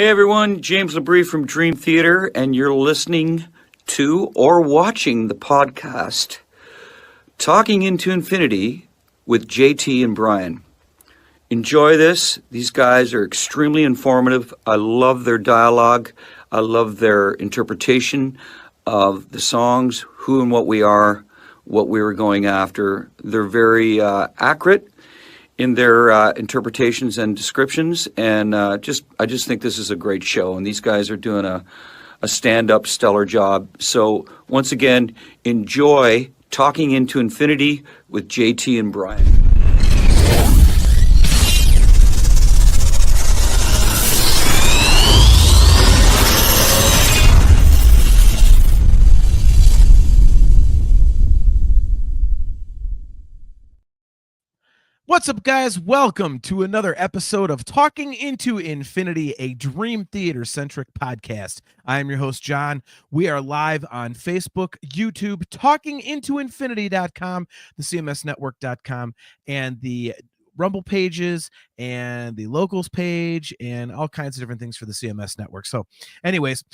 Hey everyone, James Labrie from Dream Theater, and you're listening to or watching the podcast Talking into Infinity with JT and Brian. Enjoy this. These guys are extremely informative. I love their dialogue. I love their interpretation of the songs, who and what we are, what we were going after. They're very accurate in their interpretations and descriptions, and I just think this is a great show, and these guys are doing a stand-up stellar job. So once again, enjoy Talking into Infinity with JT and Brian. What's up, guys? Welcome to another episode of Talking into Infinity, a Dream Theater-centric podcast. I am your host, John. We are live on Facebook, YouTube, talkingintoinfinity.com, the cmsnetwork.com, and the Rumble pages and the locals page and all kinds of different things for the CMS network. So anyways,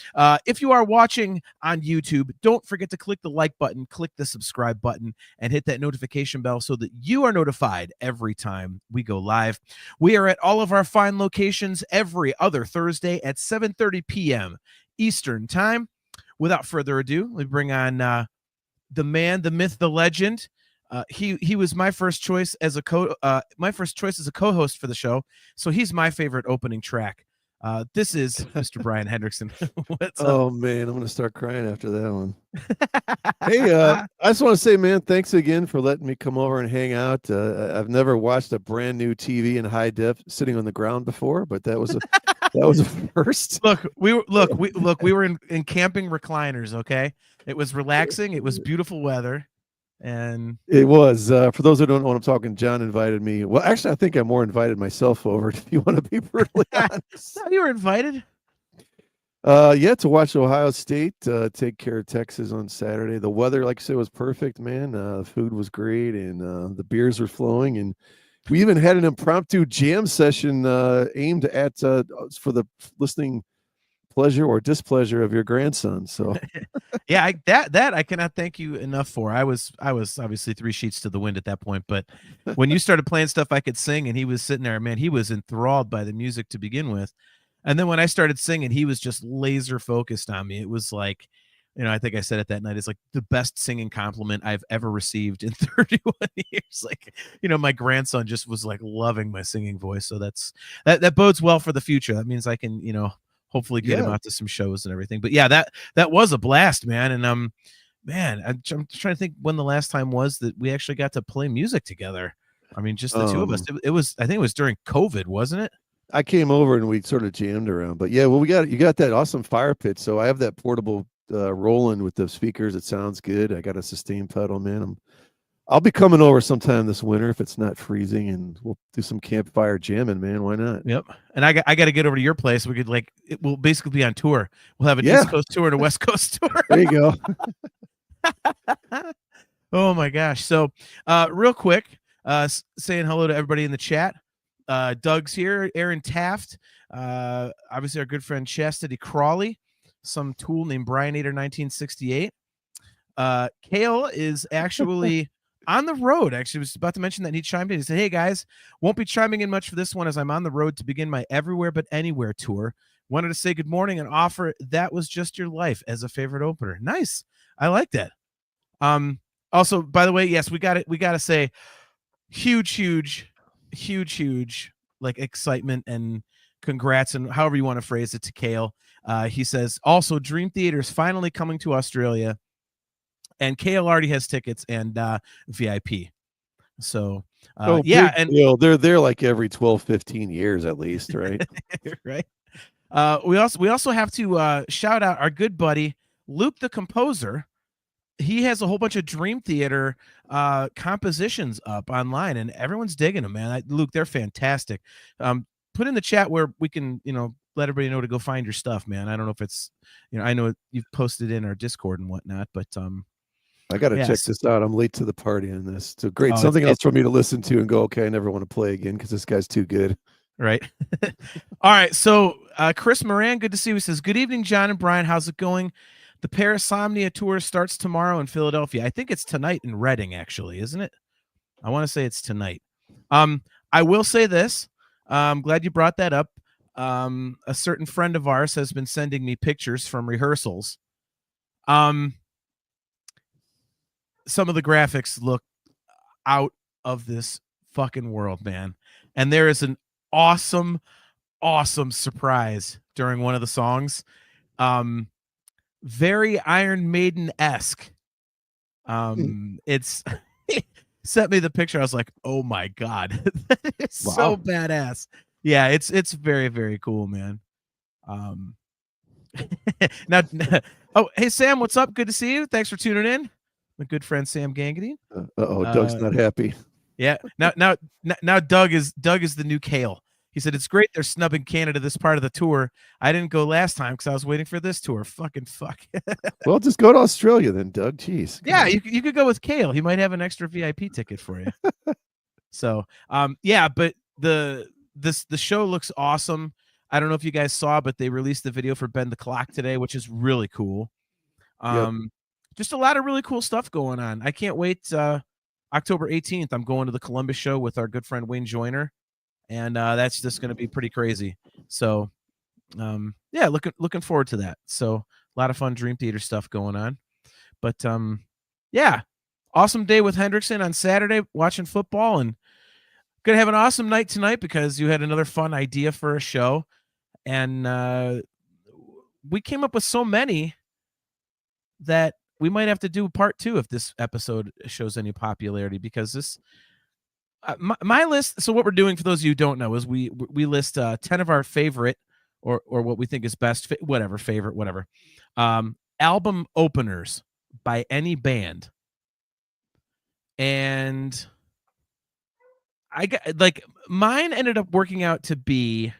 if you are watching on YouTube, don't forget to click the like button, click the subscribe button, and hit that notification bell so that you are notified every time we go live. We are at all of our fine locations every other Thursday at 7:30 p.m. Eastern time. Without further ado, we bring on the man, the myth, the legend. He was my first choice as a co-host for the show, so he's my favorite opening track. This is Mr. Brian Hendrickson. What's up? Oh man, I'm gonna start crying after that one. Hey, I just want to say, man, thanks again for letting me come over and hang out. I've never watched a brand new TV in high def sitting on the ground before, but that was a first. We were in camping recliners. Okay, it was relaxing. It was beautiful weather. And it was for those who don't know what I'm talking, John invited me. Well, actually, I think I more invited myself over, if you want to be brutally honest. You were invited. Yeah, to watch Ohio State take care of Texas on Saturday. The weather, like I said, was perfect, man. The food was great, and the beers were flowing, and we even had an impromptu jam session aimed at for the listening pleasure or displeasure of your grandson. So yeah, that I cannot thank you enough for. I was obviously three sheets to the wind at that point, but when you started playing stuff I could sing and he was sitting there, man, he was enthralled by the music to begin with. And then when I started singing, he was just laser focused on me. It was like, I think I said it that night, it's like the best singing compliment I've ever received in 31 years. Like, my grandson just was like loving my singing voice. So that bodes well for the future. That means I can, hopefully get him out to some shows and everything. But yeah, that was a blast, man. And man, I'm trying to think when the last time was that we actually got to play music together. I mean, just the two of us. It was, I think it was during COVID, wasn't it? I came over and we sort of jammed around. But yeah, well, you got that awesome fire pit. So I have that portable Roland with the speakers. It sounds good. I got a sustain pedal, man. I'll be coming over sometime this winter if it's not freezing, and we'll do some campfire jamming, man. Why not? Yep. And I got to get over to your place. We could we'll basically be on tour. We'll have an East Coast tour and a West Coast tour. There you go. Oh my gosh. So real quick, saying hello to everybody in the chat. Doug's here, Aaron Taft, obviously our good friend Chastity Crawley, some tool named Brianator 1968. Kale is actually on the road. Actually, I was about to mention that he chimed in. He said, "Hey guys, won't be chiming in much for this one as I'm on the road to begin my Everywhere But Anywhere tour. Wanted to say good morning and offer That Was Just Your Life as a favorite opener." Nice. I like that. Also, by the way, yes, we got to say huge like excitement and congrats and however you want to phrase it to Kale. He says also Dream Theater is finally coming to Australia. And Kale already has tickets and VIP. So, yeah. And they're there like every 12, 15 years at least, right? Right. We also have to shout out our good buddy, Luke the composer. He has a whole bunch of Dream Theater compositions up online, and everyone's digging them, man. Luke, they're fantastic. Put in the chat where we can, let everybody know to go find your stuff, man. I don't know if it's, I know you've posted in our Discord and whatnot, but I got to check this out. I'm late to the party on this. So great. Something else for me to listen to and go, okay, I never want to play again because this guy's too good. Right. All right. So Chris Moran, good to see you. He says, "Good evening, John and Brian. How's it going? The Parasomnia tour starts tomorrow in Philadelphia. I think it's tonight in Reading, actually, isn't it? I want to say it's tonight. I will say this. I'm glad you brought that up. A certain friend of ours has been sending me pictures from rehearsals. Some of the graphics look out of this fucking world, man. And there is an awesome surprise during one of the songs. Very Iron Maiden-esque. It's sent me the picture. I was like, oh my God. That is so badass. Yeah, it's very, very cool, man. Now oh, hey Sam, what's up? Good to see you. Thanks for tuning in. My good friend Sam Gangadine. Doug's not happy. Yeah. Now Doug is the new Kale. He said it's great they're snubbing Canada this part of the tour. I didn't go last time because I was waiting for this tour. Fucking fuck. Well, just go to Australia then, Doug. Jeez. Yeah, you could go with Kale. He might have an extra VIP ticket for you. So yeah, but the show looks awesome. I don't know if you guys saw, but they released the video for Bend the Clock today, which is really cool. Just a lot of really cool stuff going on. I can't wait. October 18th, I'm going to the Columbus show with our good friend Wayne Joyner, and that's just going to be pretty crazy. So, yeah, looking forward to that. So, a lot of fun Dream Theater stuff going on. But yeah, awesome day with Hendrickson on Saturday watching football, and gonna have an awesome night tonight because you had another fun idea for a show, and we came up with so many that we might have to do part 2 if this episode shows any popularity, because this my list. So what we're doing, for those of you who don't know, is we list 10 of our favorite or what we think is best, favorite album openers by any band. And I got, like, mine ended up working out to be,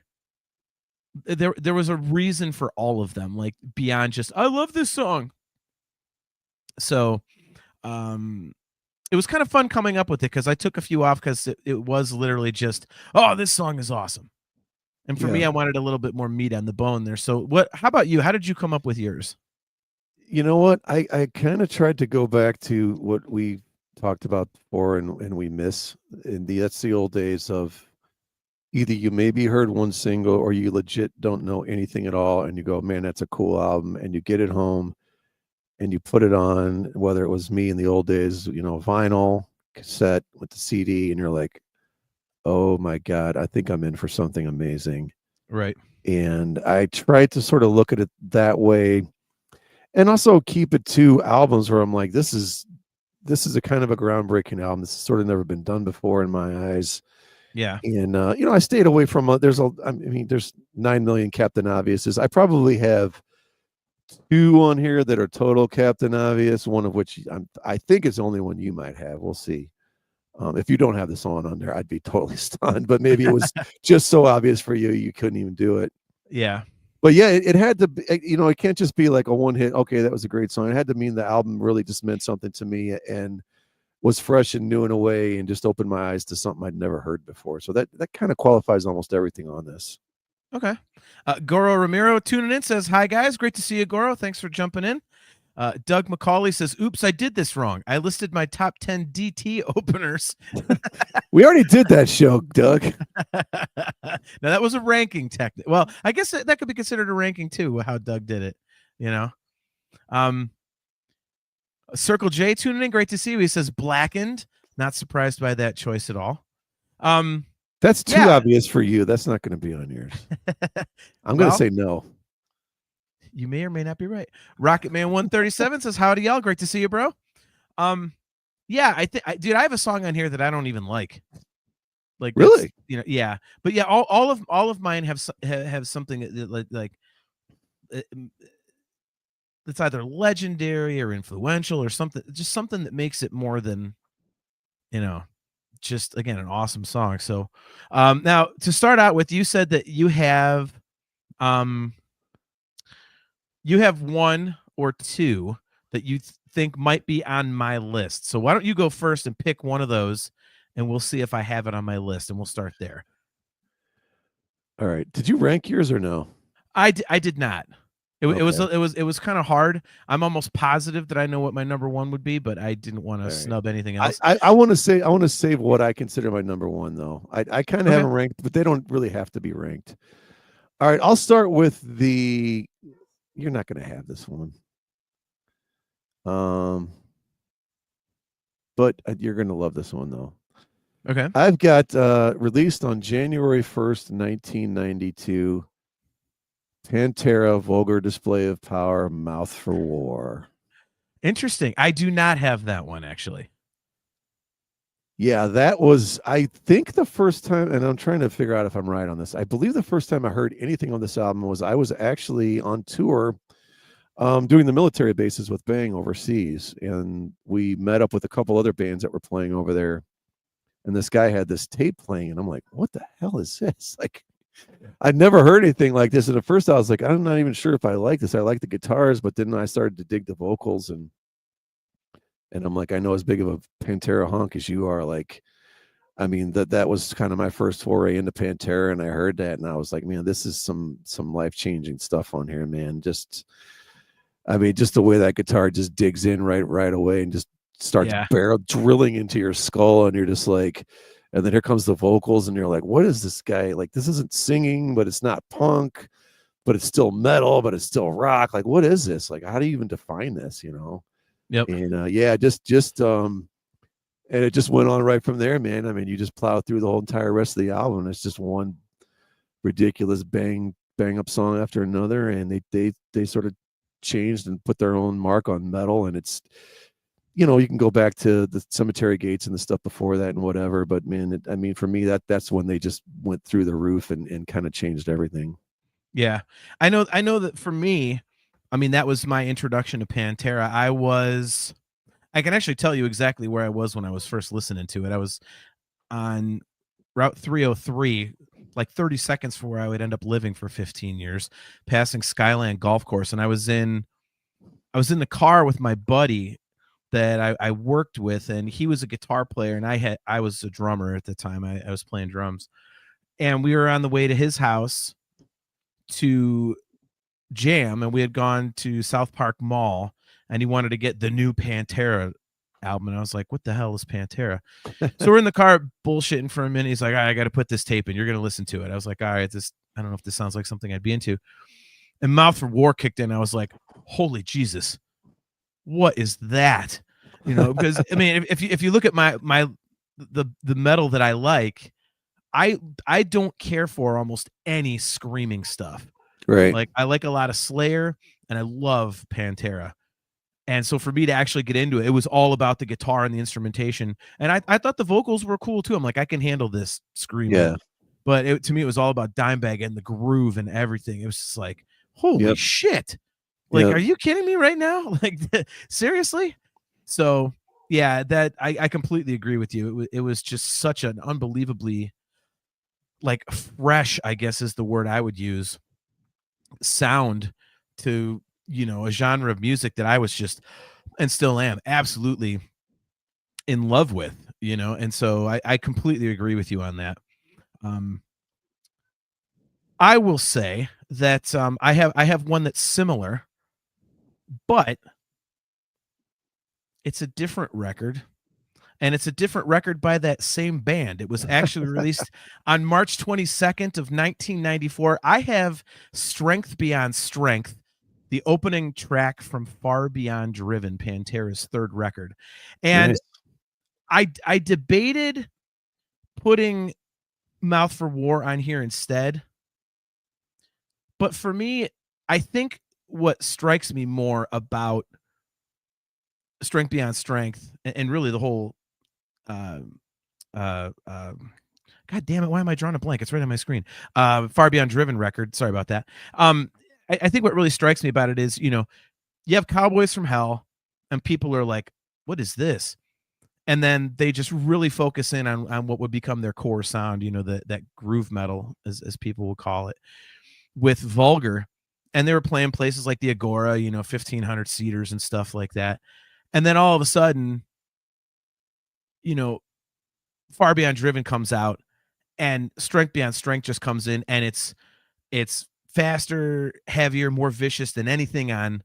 there was a reason for all of them, like beyond just I love this song. So it was kind of fun coming up with it, because I took a few off because it was literally just, oh, this song is awesome. And for me, I wanted a little bit more meat on the bone there. So how about you? How did you come up with yours? You know what? I kind of tried to go back to what we talked about before and we miss. That's the old days of either you maybe heard one single or you legit don't know anything at all. And you go, man, that's a cool album. And you get it home and you put it on, whether it was me in the old days, vinyl, cassette with the CD, and you're like, oh my God, I think I'm in for something amazing. Right. And I tried to sort of look at it that way, and also keep it to albums where I'm like, this is a kind of a groundbreaking album. This has sort of never been done before in my eyes. Yeah. And I stayed away from there's 9 million Captain Obviouses. I probably have 2 on here that are total Captain Obvious, one of which I think is the only one you might have. We'll see. If you don't have the song on there, I'd be totally stunned, but maybe it was just so obvious for you couldn't even do it. Yeah. But yeah, it had to be, it can't just be like a one hit. Okay, that was a great song. It had to mean the album really just meant something to me and was fresh and new in a way, and just opened my eyes to something I'd never heard before. So that kind of qualifies almost everything on this. Okay. Goro Ramiro tuning in says, hi guys, great to see you, Goro. Thanks for jumping in. Doug McCauley says, oops, I did this wrong. I listed my top 10 DT openers. We already did that show, Doug. Now that was a ranking technique. Well, I guess that could be considered a ranking too, how Doug did it, Circle J tuning in, great to see you. He says Blackened. Not surprised by that choice at all. That's too obvious for you. That's not going to be on yours. I'm going to say no. You may or may not be right. Rocketman 137 says, howdy y'all, great to see you, bro. Yeah, dude, I have a song on here that I don't even like. Like, really? Yeah. But yeah, all of mine have something that like it's either legendary or influential or something, just something that makes it more than, just, again, an awesome song. So now to start out with, you said that you have one or two that you think might be on my list. So why don't you go first and pick one of those, and we'll see if I have it on my list, and we'll start there. All right. Did you rank yours or no? I did not. It Okay. was kind of hard. I'm almost positive that I know what my number one would be, but I didn't want to All right. snub anything I, else. I, I want to say I want to save what I consider my number one though. I kind of have Okay. them ranked, but they don't really have to be ranked. All right, I'll start with the. You're not going to have this one, um, but you're going to love this one though. Okay. I've got released on January 1st, 1992. Pantera, Vulgar Display of Power, Mouth for War. Interesting. I do not have that one actually. Yeah, that was, I think, the first time, and I'm trying to figure out if I'm right on this. I believe the first time I heard anything on this album was I was actually on tour doing the military bases with Bang overseas. And we met up with a couple other bands that were playing over there. And this guy had this tape playing, and I'm like, what the hell is this? Like, I'd never heard anything like this. And at first I was like, I'm not even sure if I like this. I like the guitars, but then I started to dig the vocals, and I'm like, I know as big of a Pantera honk as you are. Like, I mean, that was kind of my first foray into Pantera, and I heard that, and I was like, man, this is some life-changing stuff on here, man. Just, I mean, just the way that guitar just digs in right away and just starts barrel drilling into your skull, and you're just like, and then here comes the vocals, and you're like, what is this guy? Like, this isn't singing, but it's not punk, but it's still metal, but it's still rock. Like, what is this? Like, how do you even define this, you know? Yep. And yeah, and it just went on right from there, man. I mean, you just plow through the whole entire rest of the album. It's just one ridiculous bang up song after another, and they sort of changed and put their own mark on metal. And it's, you know, you can go back to the Cemetery Gates and the stuff before that and whatever, but man, I mean, for me, that's when they just went through the roof and kind of changed everything. Yeah, I know that for me, I mean, that was my introduction to Pantera. I can actually tell you exactly where I was when I was first listening to it. I was on Route 303, like 30 seconds from where I would end up living for 15 years, passing Skyland Golf Course. And I was in the car with my buddy that I worked with, and he was a guitar player, and I was a drummer at the time. I was playing drums. And we were on the way to his house to jam, and we had gone to South Park Mall, and he wanted to get the new Pantera album, and I was like, what the hell is Pantera? So we're in the car bullshitting for a minute. He's like, all right, I got to put this tape in, you're gonna listen to it. I was like, all right, I don't know if this sounds like something I'd be into. And Mouth for War kicked in. I was like, holy Jesus, what is that? You know, because I mean, if you look at the metal that I like, I don't care for almost any screaming stuff. Right. Like, I like a lot of Slayer, and I love Pantera. And so for me to actually get into it, it was all about the guitar and the instrumentation. And I thought the vocals were cool too. I'm like, I can handle this screaming. Yeah. But to me, it was all about Dimebag and the groove and everything. It was just like, holy shit. Like, are you kidding me right now? Like, seriously? So yeah, that I completely agree with you. It was just such an unbelievably, like, fresh, I guess is the word I would use, sound to, you know, a genre of music that I was just, and still am, absolutely in love with, you know. And so I completely agree with you on that. I will say that I have one that's similar, but it's a different record, and it's a different record by that same band. It was actually released on March 22nd of 1994. I have Strength Beyond Strength, the opening track from Far Beyond Driven, Pantera's third record. And nice. I debated putting Mouth for War on here instead. But for me, I think what strikes me more about Strength Beyond Strength, and really the whole God damn it, why am I drawing a blank? It's right on my screen. Far Beyond Driven record. Sorry about that. I think what really strikes me about it is, you know, you have Cowboys from Hell, and people are like, what is this? And then they just really focus in on what would become their core sound, you know, that groove metal, as people will call it, with Vulgar. And they were playing places like the Agora, you know, 1,500 seaters and stuff like that. And then all of a sudden, you know, Far Beyond Driven comes out, and Strength Beyond Strength just comes in, and it's faster, heavier, more vicious than anything on,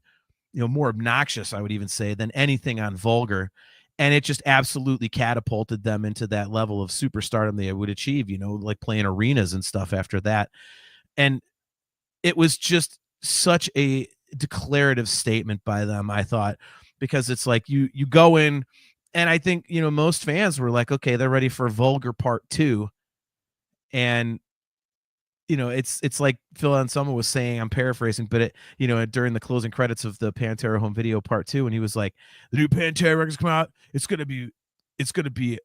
more obnoxious, I would even say, than anything on Vulgar. And it just absolutely catapulted them into that level of superstardom they would achieve, like playing arenas and stuff after that. And it was just such a declarative statement by them, I thought, because it's like you go in, and I think, most fans were like, okay, they're ready for Vulgar Part 2. And it's like Phil Anselmo was saying, I'm paraphrasing, but during the closing credits of the Pantera home video Part 2, and he was like, the new Pantera record's come out, it's gonna be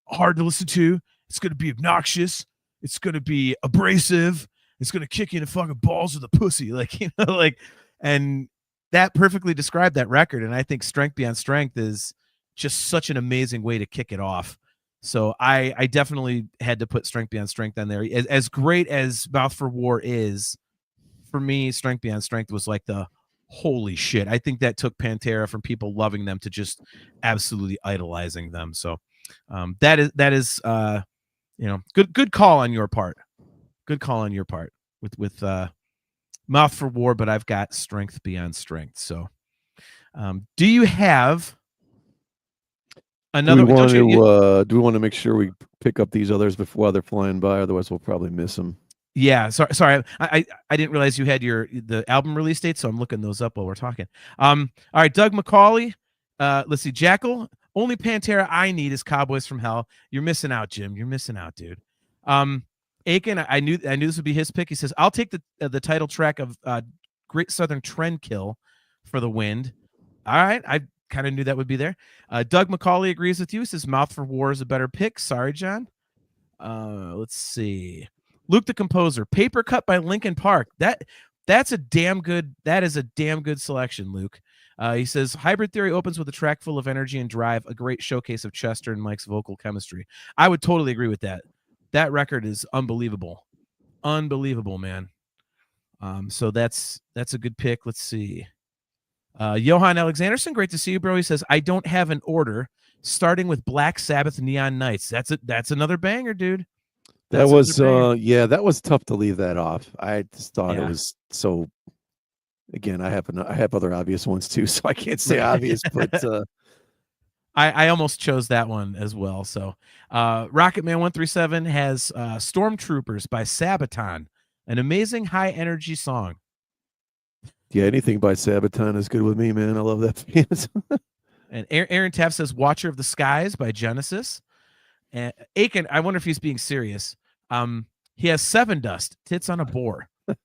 hard to listen to, it's gonna be obnoxious, it's gonna be abrasive, it's gonna kick you in the fucking balls of the pussy, and that perfectly described that record. And I think Strength Beyond Strength is just such an amazing way to kick it off. So I definitely had to put Strength Beyond Strength on there. As great as Mouth for War is, for me, Strength Beyond Strength was like the holy shit. I think that took Pantera from people loving them to just absolutely idolizing them. So that is good call on your part. Good call on your part with Mouth for War, but I've got Strength Beyond Strength. So do you have another? Do we want to make sure we pick up these others while they're flying by? Otherwise, we'll probably miss them. Yeah, sorry. I didn't realize you had the album release date, so I'm looking those up while we're talking. All right, Doug McCauley. Let's see, Jackal. Only Pantera I need is Cowboys from Hell. You're missing out, Jim. You're missing out, dude. Aiken, I knew this would be his pick. He says, I'll take the title track of Great Southern Trendkill for the Wind. All right, I kind of knew that would be there. Doug McCauley agrees with you. He says Mouth for War is a better pick. Sorry, John. Let's see. Luke the Composer, Paper Cut by Linkin Park. That is a damn good selection, Luke. He says Hybrid Theory opens with a track full of energy and drive, a great showcase of Chester and Mike's vocal chemistry. I would totally agree with that. That record is unbelievable. Unbelievable, man. So that's a good pick. Let's see. Johan Alexanderson, great to see you, bro. He says, I don't have an order, starting with Black Sabbath Neon Nights. That's another banger, dude. That was tough to leave that off. I just thought it was so. Again, I have other obvious ones too, so I can't say obvious, but I almost chose that one as well. So Rocketman 137 has Stormtroopers by Sabaton, an amazing high energy song. Yeah, anything by Sabaton is good with me, man. I love that band. And Aaron Taft says Watcher of the Skies by Genesis. And Aiken, I wonder if he's being serious. He has Seven Dust, Tits on a Boar. I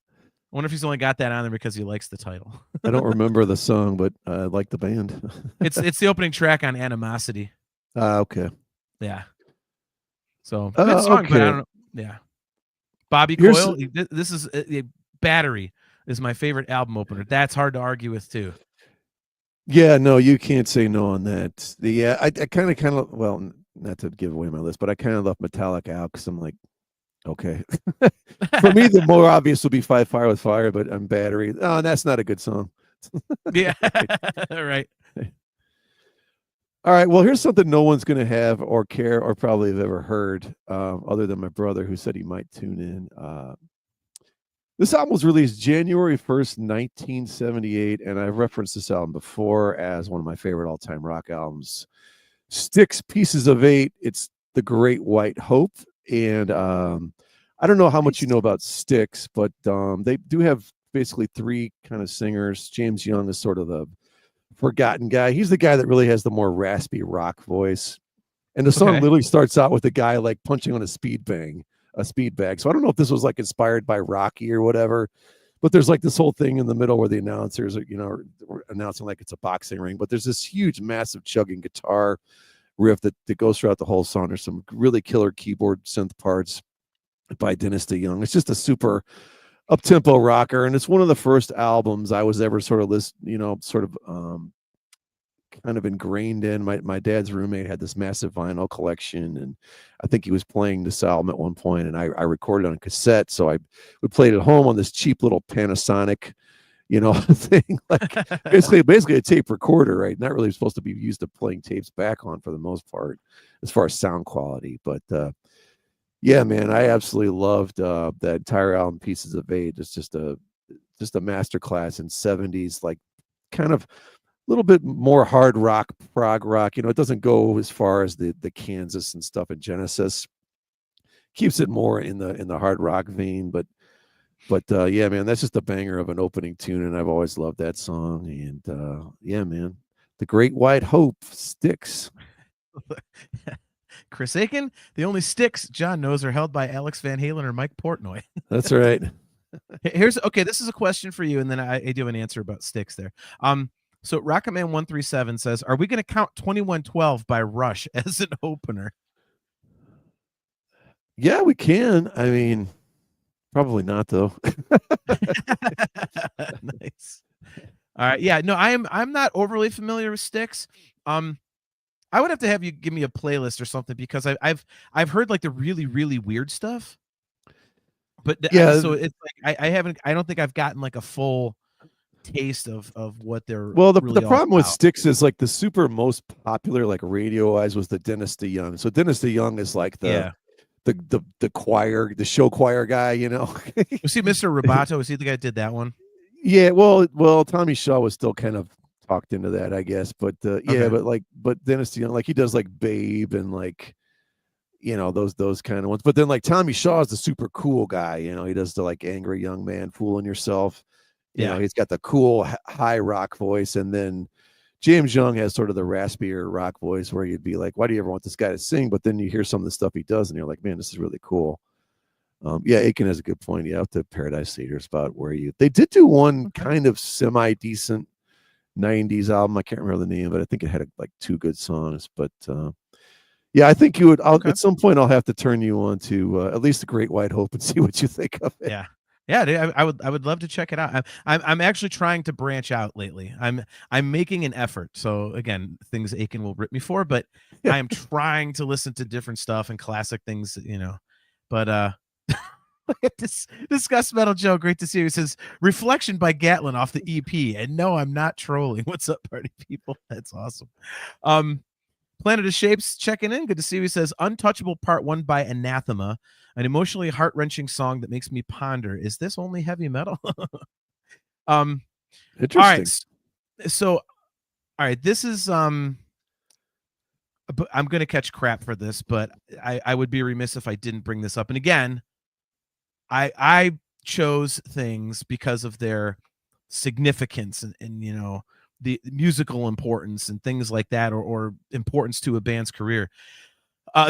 wonder if he's only got that on there because he likes the title. I don't remember the song, but I like the band. It's the opening track on Animosity. Okay. Yeah. So good song, okay. but I don't know. Yeah. Bobby Coyle. This is Battery is my favorite album opener. That's hard to argue with too. Yeah, no, you can't say no on that. I kind of well, not to give away my list, but I kind of left Metallica out because I'm like, okay. For me, the more obvious would be Fight Fire with Fire, but I'm Battery. Oh, that's not a good song. Yeah, right. All right. Well, here's something no one's going to have or care or probably have ever heard, other than my brother who said he might tune in. This album was released January 1st, 1978, and I've referenced this album before as one of my favorite all-time rock albums. Styx, Pieces of Eight. It's The Great White Hope. And I don't know how much you know about Styx, but they do have basically three kind of singers. James Young is sort of the forgotten guy. He's the guy that really has the more raspy rock voice. And the song literally starts out with a guy like punching on a speed bag. So I don't know if this was like inspired by Rocky or whatever, but there's like this whole thing in the middle where the announcers are, are announcing like it's a boxing ring, but there's this huge, massive chugging guitar riff that goes throughout the whole song. There's some really killer keyboard synth parts by Dennis DeYoung. It's just a super up-tempo rocker, and it's one of the first albums I was ever sort of kind of ingrained in. My dad's roommate had this massive vinyl collection, and I think he was playing this album at one point, and I recorded on a cassette, so we played at home on this cheap little Panasonic thing, like basically a tape recorder, right? Not really supposed to be used to playing tapes back on for the most part, as far as sound quality. But Yeah, man, I absolutely loved that entire album, Pieces of Eight. It's just a masterclass in 70s, like kind of a little bit more hard rock, prog rock. You know, it doesn't go as far as the Kansas and stuff in Genesis. Keeps it more in the hard rock vein, but yeah, man, that's just a banger of an opening tune, and I've always loved that song. And yeah, man, the Great White Hope sticks. Chris Aiken, the only sticks John knows are held by Alex Van Halen or Mike Portnoy. That's right. Here's okay. This is a question for you, and then I do have an answer about sticks there. So Rocketman 137 says, "Are we going to count 2112 by Rush as an opener?" Yeah, we can. I mean, probably not though. Nice. All right. Yeah. No, I'm not overly familiar with sticks. I would have to have you give me a playlist or something because I've heard like the really really weird stuff, but Yeah. so it's like I don't think I've gotten like a full taste of what they're Well, the really problem all with about. Styx is like the super most popular, like radio wise, was the Dennis DeYoung. So Dennis DeYoung is like Yeah. the choir, the show choir guy, you know. Was he Mr. Roboto? Was he the guy that did that one? Yeah, well, Tommy Shaw was still kind of talked into that, I guess. But yeah, Okay. but Dennis DeYoung, like he does like Babe and like, you know, those kind of ones. But then like Tommy Shaw is the super cool guy, you know, he does the like angry young man fooling yourself. You know, Yeah. he's got the cool high rock voice, and then James Young has sort of the raspier rock voice where you'd be like, why do you ever want this guy to sing? But then you hear some of the stuff he does, and you're like, man, this is really cool. Yeah, Aiken has a good point. Yeah, up to Paradise Theater is about where they did do one Okay. kind of semi decent 90s album. I can't remember the name, but I think it had like two good songs. But yeah, I think you would. Okay. At some point, I'll have to turn you on to at least the Great White Hope and see what you think of it. Yeah. Yeah, dude, I would love to check it out. I'm actually trying to branch out lately. I'm making an effort. So again, things Aiken will rip me for, but I am trying to listen to different stuff and classic things, you know. But discuss Metal Joe, great to see you. He says Reflection by Gatlin off the EP. And no, I'm not trolling. What's up, party people? That's awesome. Planet of Shapes checking in. Good to see you. He says Untouchable Part 1 by Anathema, an emotionally heart-wrenching song that makes me ponder, is this only heavy metal? Interesting. All right. So all right, this is I'm gonna catch crap for this, but I would be remiss if I didn't bring this up. And again, I chose things because of their significance and you know the musical importance and things like that, or importance to a band's career.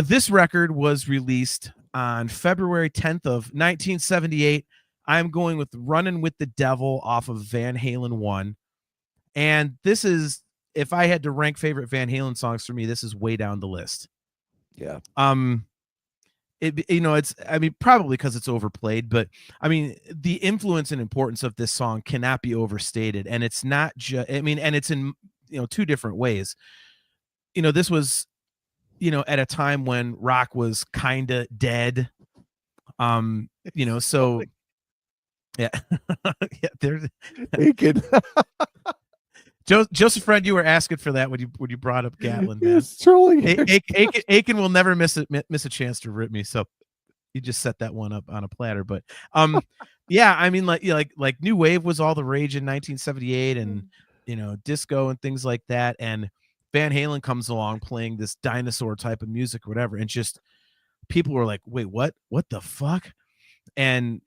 This record was released on February 10th of 1978. I'm going with Running with the Devil off of Van Halen 1. And this is, if I had to rank favorite Van Halen songs for me, this is way down the list. Yeah. It's, I mean, probably because it's overplayed, but I mean, the influence and importance of this song cannot be overstated. And it's not just, I mean, and it's in, you know, two different ways. You know, this was, you know, at a time when rock was kind of dead. You know, so yeah, yeah, there's Aiken. Joseph Fred, you were asking for that when you brought up Gatlin, man. Yes, trolling. Aiken will never miss a chance to rip me. So you just set that one up on a platter. But yeah, I mean, like New Wave was all the rage in 1978, and you know, disco and things like that. And Van Halen comes along playing this dinosaur type of music or whatever, and just people were like, wait, what the fuck? And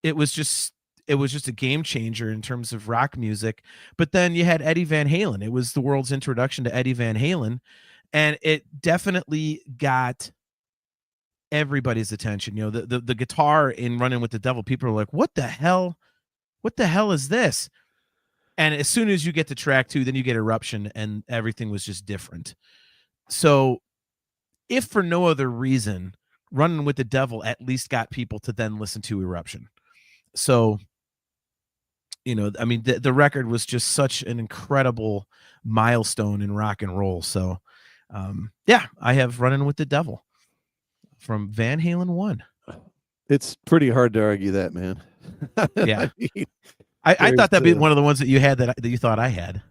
it was just a game changer in terms of rock music. But then you had Eddie Van Halen. It was the world's introduction to Eddie Van Halen, and it definitely got everybody's attention. You know, the guitar in Running with the Devil, people are like, what the hell is this? And as soon as you get to track 2, then you get Eruption, and everything was just different. So if for no other reason, Running with the Devil at least got people to then listen to Eruption. So, you know, I mean, the record was just such an incredible milestone in rock and roll. So, yeah, I have Running with the Devil from Van Halen 1. It's pretty hard to argue that, man. Yeah. I I thought that'd be one of the ones that you had that you thought I had.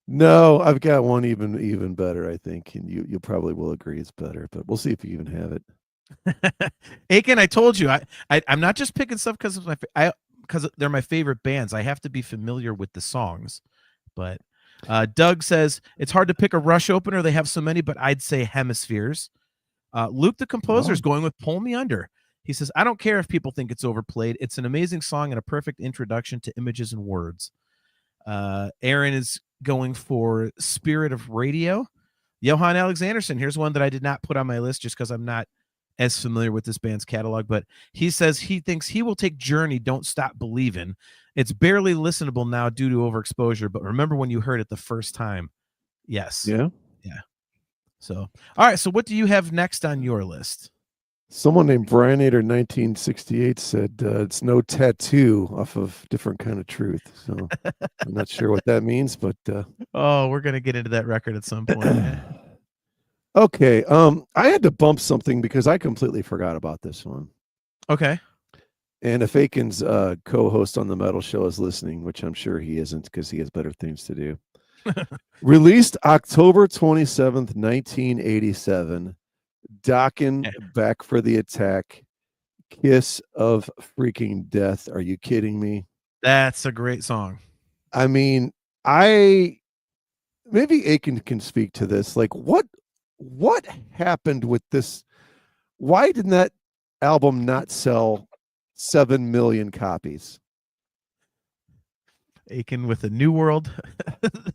No, I've got one even better, I think, and you probably will agree it's better, but we'll see if you even have it. Aiken, I told you, I'm not just picking stuff because because they're my favorite bands. I have to be familiar with the songs. But Doug says it's hard to pick a Rush opener. They have so many, but I'd say Hemispheres. Luke, the composer, is going with Pull Me Under. He says, I don't care if people think it's overplayed. It's an amazing song and a perfect introduction to images and words. Aaron is going for Spirit of Radio. Johan Alexanderson, here's one that I did not put on my list just because I'm not as familiar with this band's catalog, but he says he thinks he will take Journey, Don't Stop Believin'. It's barely listenable now due to overexposure, but remember when you heard it the first time? Yes. Yeah. Yeah. So, all right. So what do you have next on your list? Someone named Brianator 1968 said it's no tattoo off of Different Kind of Truth. So I'm not sure what that means, but oh, we're gonna get into that record at some point. Okay. I had to bump something because I completely forgot about this one. Okay. And if Aiken's co-host on the Metal Show is listening, which I'm sure he isn't because he has better things to do. Released October 27th, 1987. Dokken, Back for the Attack, Kiss of Freaking Death. Are you kidding me? That's a great song. I mean, maybe Aiken can speak to this. Like, what happened with this? Why didn't that album not sell 7 million copies? Aiken with a New World.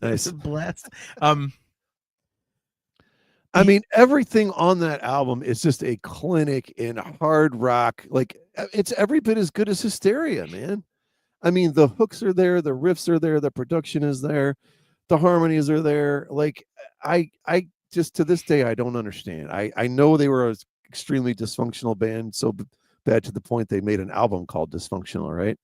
Nice. Blast. I mean, everything on that album is just a clinic in hard rock. Like, it's every bit as good as Hysteria, man. I mean, the hooks are there, the riffs are there, the production is there, the harmonies are there. Like, I just to this day, I don't understand. I know they were an extremely dysfunctional band, so bad to the point they made an album called Dysfunctional, right?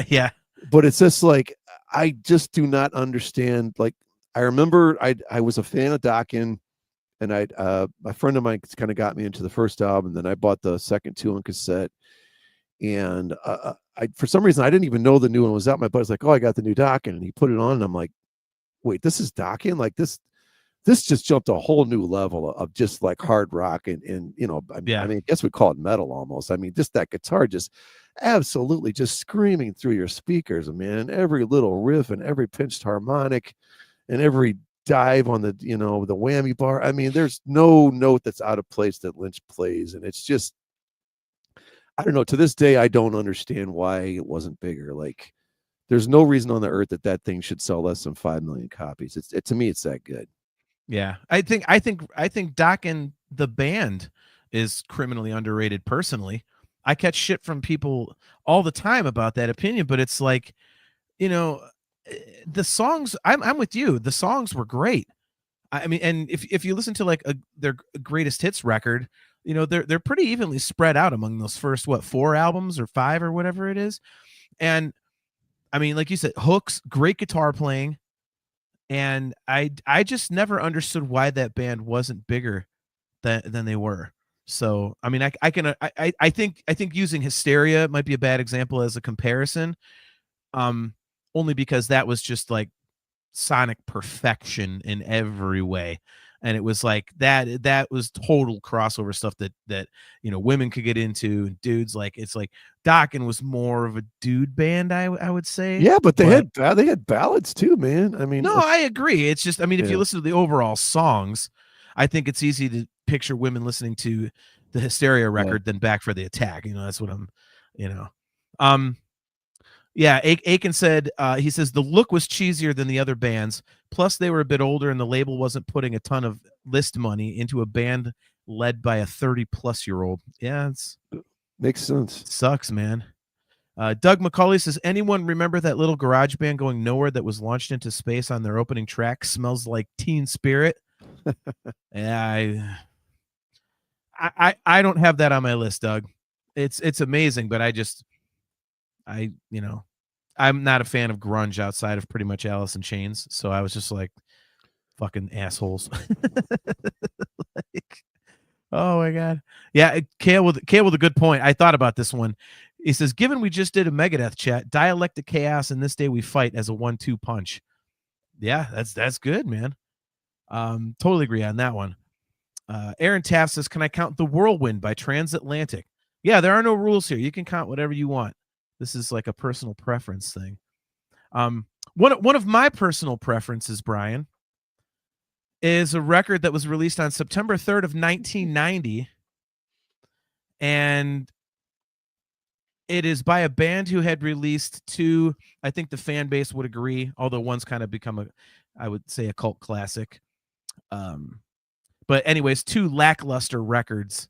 Yeah. But it's just like, I just do not understand. Like, I remember I was a fan of Dokken. And a friend of mine kind of got me into the first album. Then I bought the second two on cassette. And for some reason, I didn't even know the new one was out. My buddy's like, "Oh, I got the new Dokken," and he put it on. And I'm like, "Wait, this is Dokken? Like this just jumped a whole new level of just like hard rock and you know, I mean, I guess we call it metal almost. I mean, just that guitar just absolutely just screaming through your speakers, man. And every little riff and every pinched harmonic and every dive on the, you know, the whammy bar. I mean, there's no note that's out of place that Lynch plays, and it's just, I don't know, to this day I don't understand why it wasn't bigger. Like, there's no reason on the earth that thing should sell less than 5 million copies. To me, it's that good. Yeah, I think Dokken the band is criminally underrated. Personally, I catch shit from people all the time about that opinion, but it's like, you know, the songs, I'm with you. The songs were great. I mean, and if you listen to like their greatest hits record, you know, they're pretty evenly spread out among those first 4 albums or 5 or whatever it is. And I mean, like you said, hooks, great guitar playing. And I just never understood why that band wasn't bigger than they were. So I mean, I think using Hysteria might be a bad example as a comparison. Only because that was just like sonic perfection in every way. And it was like that was total crossover stuff that you know, women could get into, and dudes, like, it's like Dokken was more of a dude band, I would say. Yeah, but they had ballads too, man. I mean, no, I agree. It's just, I mean, if you listen to the overall songs, I think it's easy to picture women listening to the Hysteria record than Back for the Attack. You know, that's what I'm, you know. Yeah, Aiken said, he says the look was cheesier than the other bands. Plus, they were a bit older, and the label wasn't putting a ton of list money into a band led by a 30-plus-year-old. Yeah, it's makes sense. Sucks, man. Doug McCauley says, anyone remember that little garage band going nowhere that was launched into space on their opening track? Smells Like Teen Spirit. Yeah, I don't have that on my list, Doug. It's amazing, but you know, I'm not a fan of grunge outside of pretty much Alice in Chains. So I was just like, fucking assholes. Like, oh my God. Yeah. Kale with a good point. I thought about this one. He says, given we just did a Megadeth chat, Dialectic Chaos and This Day We Fight as a 1-2 punch. Yeah, that's good, man. Totally agree on that one. Aaron Taft says, "Can I count The Whirlwind by Transatlantic?" Yeah, there are no rules here. You can count whatever you want. This is like a personal preference thing. One of my personal preferences, Brian, is a record that was released on September 3rd of 1990, and it is by a band who had released two. I think the fan base would agree, although one's kind of become I would say, a cult classic. But anyways, two lackluster records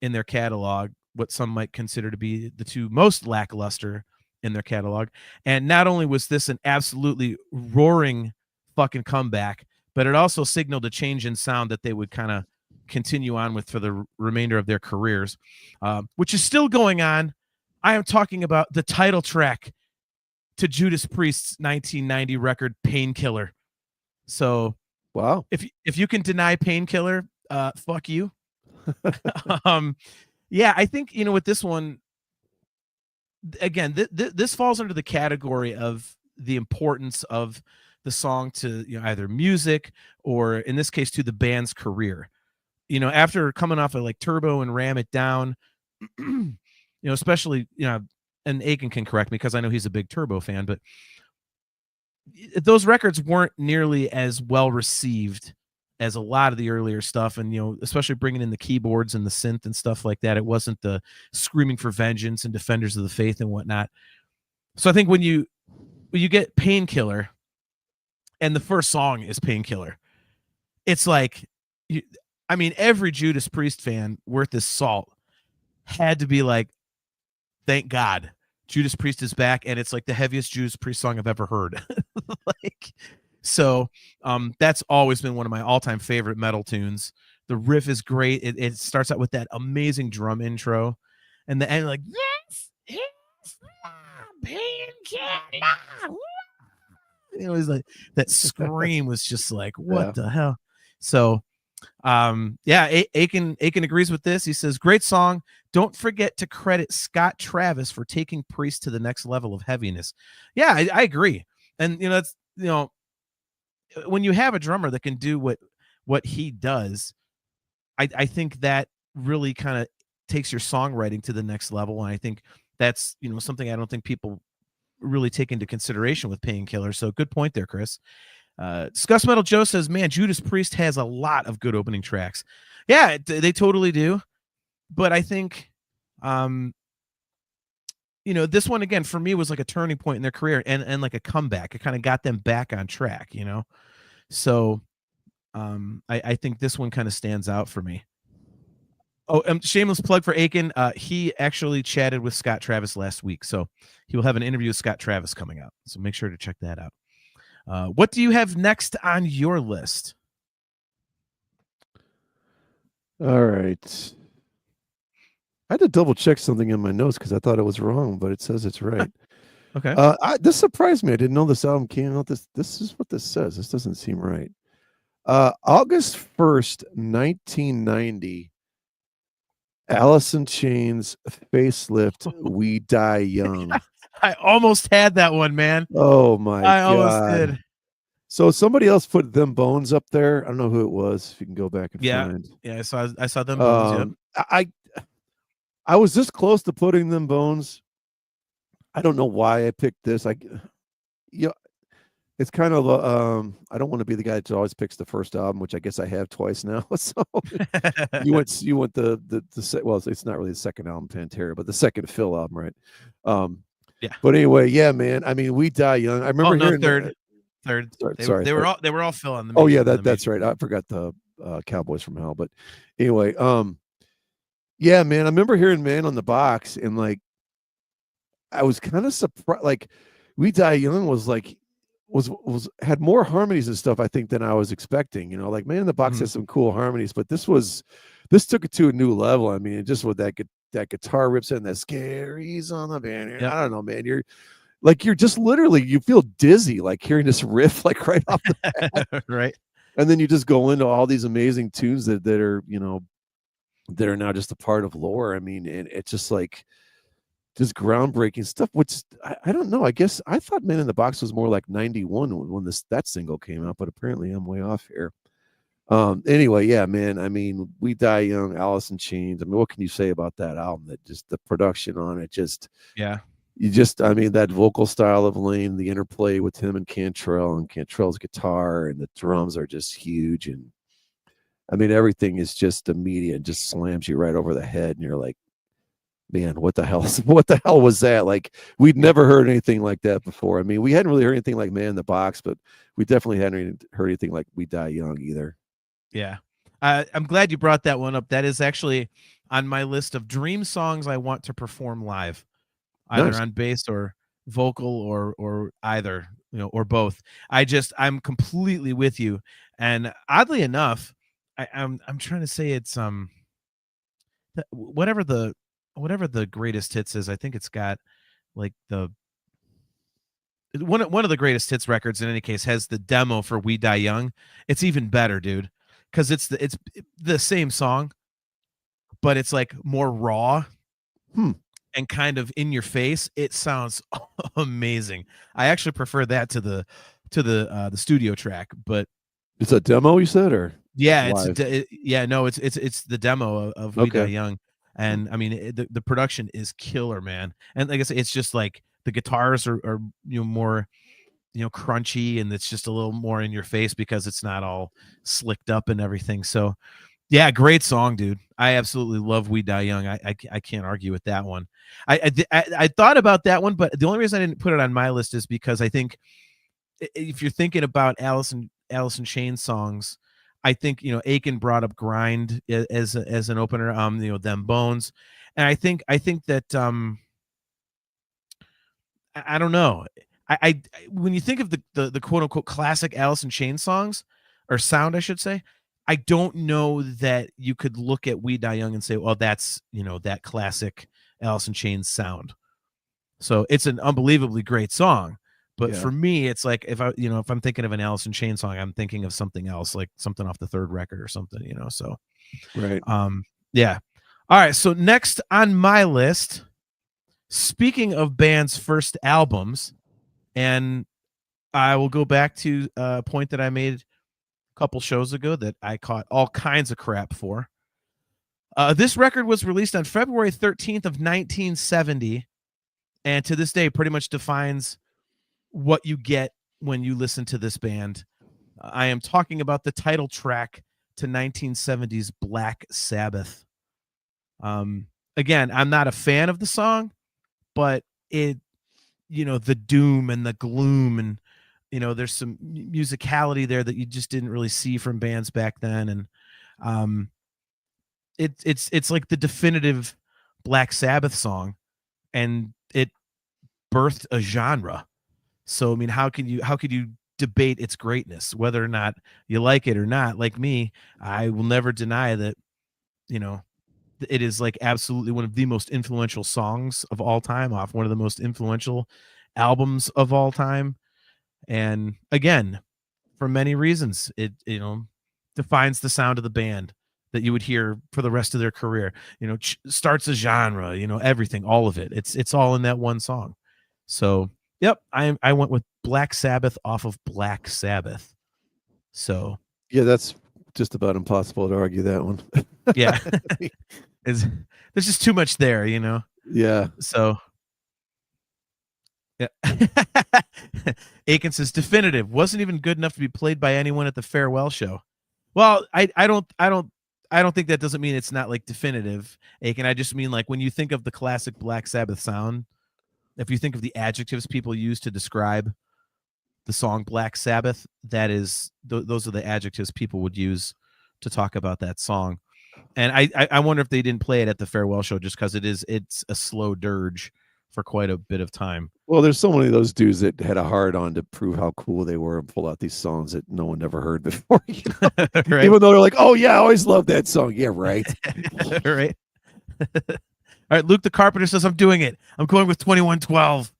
in their catalog, what some might consider to be the two most lackluster in their catalog. And not only was this an absolutely roaring fucking comeback, but it also signaled a change in sound that they would kind of continue on with for the remainder of their careers, which is still going on. I am talking about the title track to Judas Priest's 1990 record, Painkiller. So Wow. If you can deny Painkiller, fuck you. Yeah, I think, with this one, again, this falls under the category of the importance of the song to either music or, in this case, to the band's career. After coming off of like Turbo and Ram It Down, especially, and Aiken can correct me because I know he's a big Turbo fan, but those records weren't nearly as well received as a lot of the earlier stuff. And, especially bringing in the keyboards and the synth and stuff like that, it wasn't the screaming for vengeance and Defenders of the Faith and whatnot. So I think when you get Painkiller and the first song is Painkiller, it's like, every Judas Priest fan worth his salt had to be like, thank God Judas Priest is back, and it's like the heaviest Judas Priest song I've ever heard. That's always been one of my all-time favorite metal tunes. The riff is great. It starts out with that amazing drum intro, and the end, like, this is Painkiller. It was like that scream was just like, what the hell? So, Aiken agrees with this. He says, great song. Don't forget to credit Scott Travis for taking Priest to the next level of heaviness. Yeah, I agree. And, it's, when you have a drummer that can do what he does, I think that really kind of takes your songwriting to the next level. And I think that's, something I don't think people really take into consideration with Painkiller. So good point there, Chris. Scuss Metal Joe says, man, Judas Priest has a lot of good opening tracks. Yeah, they totally do. But I think, this one, again, for me, was like a turning point in their career and like a comeback. It kind of got them back on track, So I think this one kind of stands out for me. Oh, shameless plug for Aiken. He actually chatted with Scott Travis last week. So he will have an interview with Scott Travis coming out. So make sure to check that out. What do you have next on your list? All right. I had to double check something in my notes because I thought it was wrong, but it says it's right. Okay. This surprised me. I didn't know this album came out. This is what this says. This doesn't seem right. August 1st, 1990. Alice in Chains, Facelift, We Die Young. I almost had that one, man. Oh my God. I almost did. So somebody else put Them Bones up there. I don't know who it was. If you can go back and find. Yeah, I saw Them Bones. Yep. I was this close to putting Them Bones. I don't know why I picked this. It's kind of I don't want to be the guy that always picks the first album, which I guess I have twice now. So you went the well, it's not really the second album, Pantera, but the second Phil album, right? Yeah. But anyway, yeah, man. I mean, We Die Young. I remember hearing third. They were all Phil on the. Oh yeah, that's right. I forgot the Cowboys from Hell, but anyway, yeah, man. I remember hearing Man on the Box, and like, I was kind of surprised. Like, We Die Young was like. Had more harmonies and stuff, I think, than I was expecting. Like Man in the Box has some cool harmonies, but this took it to a new level. I mean, just with that guitar rips in, that scaries on the band. I don't know, man. You're just literally, you feel dizzy, like hearing this riff, like right off the bat. Right. And then you just go into all these amazing tunes that are, that are now just a part of lore. I mean, and it's just like, just groundbreaking stuff, which I don't know. I guess I thought Man in the Box was more like 91 when that single came out, but apparently I'm way off here. Anyway, yeah, man. I mean, We Die Young, Alice in Chains. I mean, what can you say about that album? That just the production on it, Yeah. I mean, that vocal style of Lane, the interplay with him and Cantrell's guitar and the drums are just huge. And I mean, everything is just immediate, just slams you right over the head. And you're like, man, what the hell? What the hell was that? Like, we'd never heard anything like that before. I mean, we hadn't really heard anything like Man in the Box, but we definitely hadn't heard anything like We Die Young either. Yeah. I'm glad you brought that one up. That is actually on my list of dream songs I want to perform live, either Nice. on bass or vocal or either, or both. I'm completely with you. And oddly enough, I'm trying to say it's whatever the greatest hits is. I think it's got like the one of the greatest hits records in any case has the demo for We Die Young. It's even better, dude, because it's the same song, but it's like more raw and kind of in your face. It sounds amazing. I actually prefer that to the studio track, but It's a demo, you said, or yeah, live? it's the demo of We Die Okay. Young, and I mean the production is killer, man. And like I said, it's just like the guitars are more crunchy, and it's just a little more in your face because it's not all slicked up and everything. So yeah, great song, dude. I absolutely love We Die Young. I can't argue with that one. I thought about that one, but the only reason I didn't put it on my list is because I think if you're thinking about Alice in Chains songs, I think Aiken brought up Grind as an opener. Them Bones, and I think that I don't know. I when you think of the quote unquote classic Alice in Chains songs or sound, I should say, I don't know that you could look at We Die Young and say, well, that's that classic Alice in Chains sound. So it's an unbelievably great song. But Yeah. for me, it's like if I'm thinking of an Alice in Chains song, I'm thinking of something else, like something off the third record or something, So Right. yeah. All right. So next on my list, speaking of bands' first albums, and I will go back to a point that I made a couple shows ago that I caught all kinds of crap for. This record was released on February 13th of 1970, and to this day pretty much defines what you get when you listen to this band. I am talking about the title track to 1970s Black Sabbath. Again, I'm not a fan of the song, but it, the doom and the gloom, and there's some musicality there that you just didn't really see from bands back then, and it's like the definitive Black Sabbath song, and it birthed a genre. So I mean, how could you debate its greatness, whether or not you like it or not? Like me, I will never deny that it is like absolutely one of the most influential songs of all time, off one of the most influential albums of all time. And again, for many reasons, it defines the sound of the band that you would hear for the rest of their career. Starts a genre, everything, all of it. It's all in that one song. So yep, I went with Black Sabbath off of Black Sabbath. So Yeah, that's just about impossible to argue that one. yeah, there's just too much there, Yeah. So yeah. Aiken says definitive wasn't even good enough to be played by anyone at the farewell show. Well, I don't think that doesn't mean it's not like definitive, Aiken. I just mean like when you think of the classic Black Sabbath sound, if you think of the adjectives people use to describe the song Black Sabbath, that is those are the adjectives people would use to talk about that song. And I wonder if they didn't play it at the farewell show just because it's a slow dirge for quite a bit of time. Well, there's so many of those dudes that had a hard on to prove how cool they were and pull out these songs that no one ever heard before. Right? Even though they're like, "Oh yeah, I always loved that song." Yeah, right. Right. All right. Luke the Carpenter says, "I'm doing it. I'm going with 2112."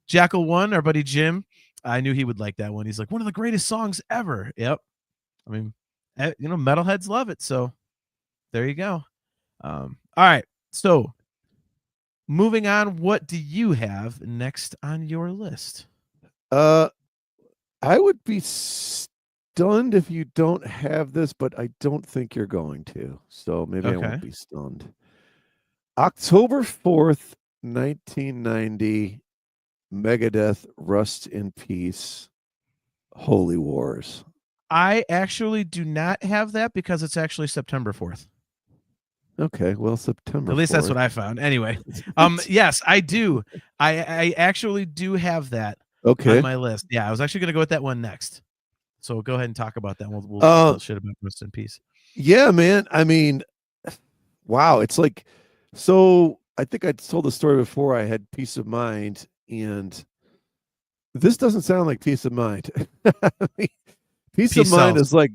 Jackal One, our buddy Jim, I knew he would like that one. He's like, one of the greatest songs ever. Yep. I mean, metalheads love it. So there you go. All right. So moving on, what do you have next on your list? I would be stunned if you don't have this, but I don't think you're going to. So maybe I Okay. won't be stunned. October 4th, 1990, Megadeth, Rust in Peace, Holy Wars. I actually do not have that because it's actually September 4th. Okay, well, September At least that's 4th. what I found. Anyway, yes, I do. I actually do have that Okay. on my list. Yeah, I was actually going to go with that one next. So go ahead and talk about that. We'll bullshit about Rust in Peace. Yeah, man. I mean, wow. It's like, so I think I told the story before. I had Peace of Mind, and this doesn't sound like Peace of Mind. Peace of Mind is like,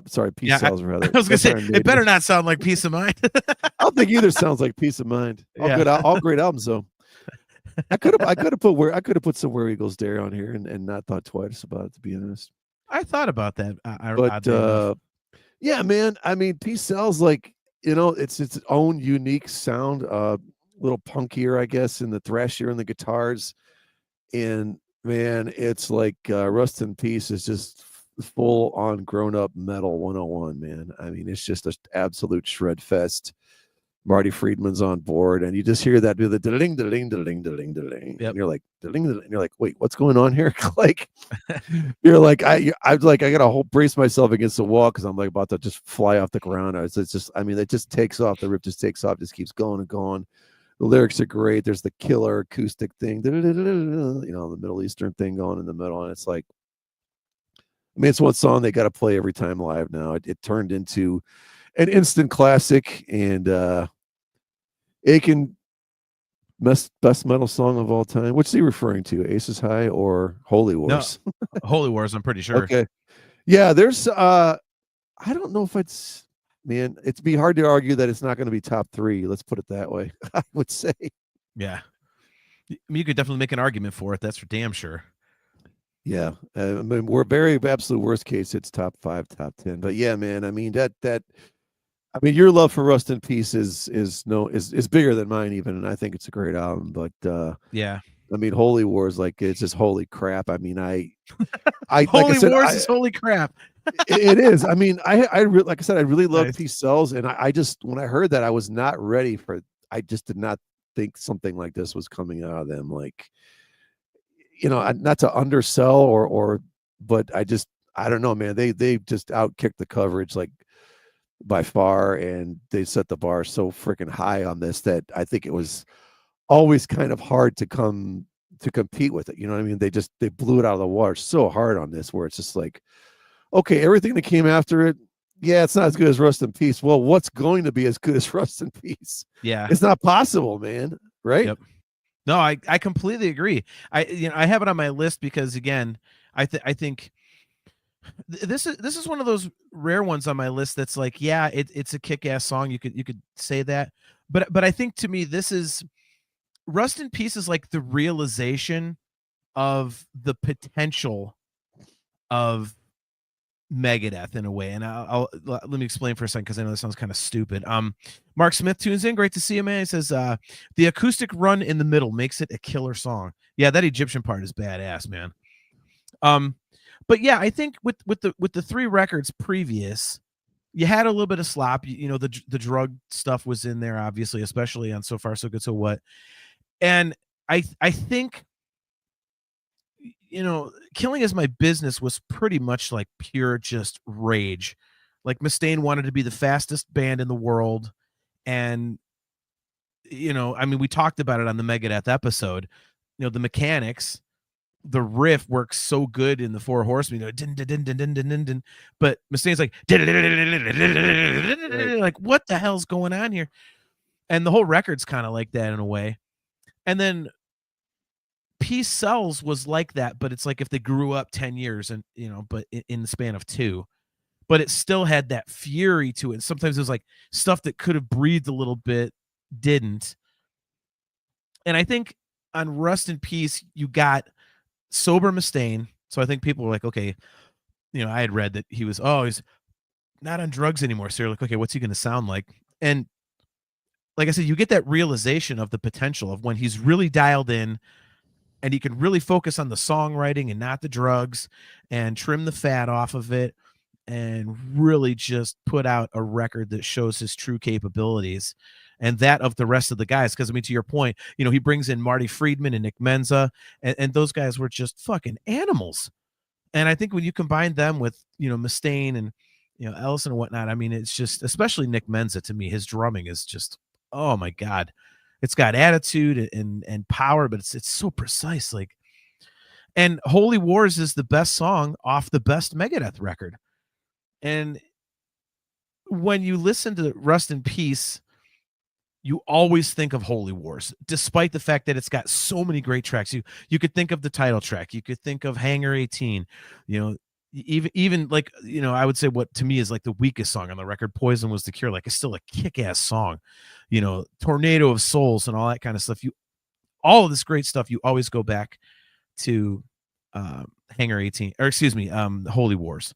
sorry, Peace Cells rather. I was gonna say it better not sound like Peace of Mind. I don't think either sounds like Peace of Mind. All great albums though. I could have put some Where Eagles Dare on here and not thought twice about it, to be honest. I thought about that. But yeah, man. I mean, Peace Cells, like, it's its own unique sound, a little punkier, I guess, in the thrashier and the guitars. And man, it's like Rust in Peace is just full on grown up metal 101, man. I mean, it's just an absolute shred fest. Marty Friedman's on board, and you just hear that do the ding ding ding ding ding ding. Yep. And you're like, and you're like, wait, what's going on here? Like, you're like, I got to brace myself against the wall because I'm like about to just fly off the ground. It's just, I mean, it just takes off. The riff just takes off, just keeps going and going. The lyrics are great. There's the killer acoustic thing, the Middle Eastern thing going in the middle, and it's like, I mean, it's one song they got to play every time live now. It turned into an instant classic, and Aiken, best metal song of all time. What's he referring to? Aces High or Holy Wars? No, Holy Wars, I'm pretty sure. Okay. Yeah, there's I don't know if it's, man, it'd be hard to argue that it's not going to be top 3. Let's put it that way. I would say. Yeah. I mean, you could definitely make an argument for it. That's for damn sure. Yeah. I mean, we're very absolute worst case, it's top 5, top 10. But yeah, man, I mean, I mean, your love for Rust in Peace is bigger than mine even, and I think it's a great album. But yeah, I mean, Holy Wars, like, it's just holy crap. I mean, I Holy Wars is holy crap. It is. I mean, like I said, I really love Peace Cells, and I just, when I heard that, I was not ready for. I just did not think something like this was coming out of them. Like, not to undersell but I don't know, man. They just outkicked the coverage like by far, and they set the bar so freaking high on this that I think it was always kind of hard to compete with it. You know what I mean? They blew it out of the water so hard on this, where it's just like, okay, everything that came after it, yeah, it's not as good as Rust in Peace. Well, what's going to be as good as Rust in Peace? Yeah, it's not possible, man. Right? Yep. No, I completely agree. I have it on my list because, again, I think this is one of those rare ones on my list that's like, yeah, it's a kick-ass song. You could say that, but I think to me this is Rust in Peace is like the realization of the potential of Megadeth in a way. And I'll let me explain for a second, because I know this sounds kind of stupid. Mark Smith tunes in. Great to see you, man. He says the acoustic run in the middle makes it a killer song. Yeah, that Egyptian part is badass, man. But yeah, I think with the 3 records previous, you had a little bit of slop. The drug stuff was in there, obviously, especially on So Far So Good So What. And I think, Killing Is My Business was pretty much like pure just rage. Like, Mustaine wanted to be the fastest band in the world. And, I mean, we talked about it on the Megadeth episode. The mechanics, the riff works so good in the Four Horsemen, but Mustaine's like, like, what the hell's going on here? And the whole record's kind of like that in a way. And then Peace Cells was like that, but it's like if they grew up 10 years and, but in the span of 2, but it still had that fury to it. Sometimes it was like stuff that could have breathed a little bit, didn't. And I think on Rust in Peace, you got sober Mustaine. So I think people were like, okay, I had read that he's not on drugs anymore. So you're like, okay, what's he going to sound like? And like I said, you get that realization of the potential of when he's really dialed in and he can really focus on the songwriting and not the drugs and trim the fat off of it. and really just put out a record that shows his true capabilities and that of the rest of the guys. Because I mean, to your point, he brings in Marty Friedman and Nick Menza, and those guys were just fucking animals. And I think when you combine them with Mustaine and Ellison and whatnot, I mean, it's just, especially Nick Menza, to me, his drumming is just, oh my god, it's got attitude and power, but it's so precise. Like, and Holy Wars is the best song off the best Megadeth record. And when you listen to Rust in Peace, you always think of Holy Wars, despite the fact that it's got so many great tracks. You could think of the title track. You could think of Hangar 18. Even like, I would say what to me is like the weakest song on the record, Poison Was the Cure. Like, it's still a kick-ass song. Tornado of Souls and all that kind of stuff. All of this great stuff, you always go back to Hangar 18, or excuse me, Holy Wars.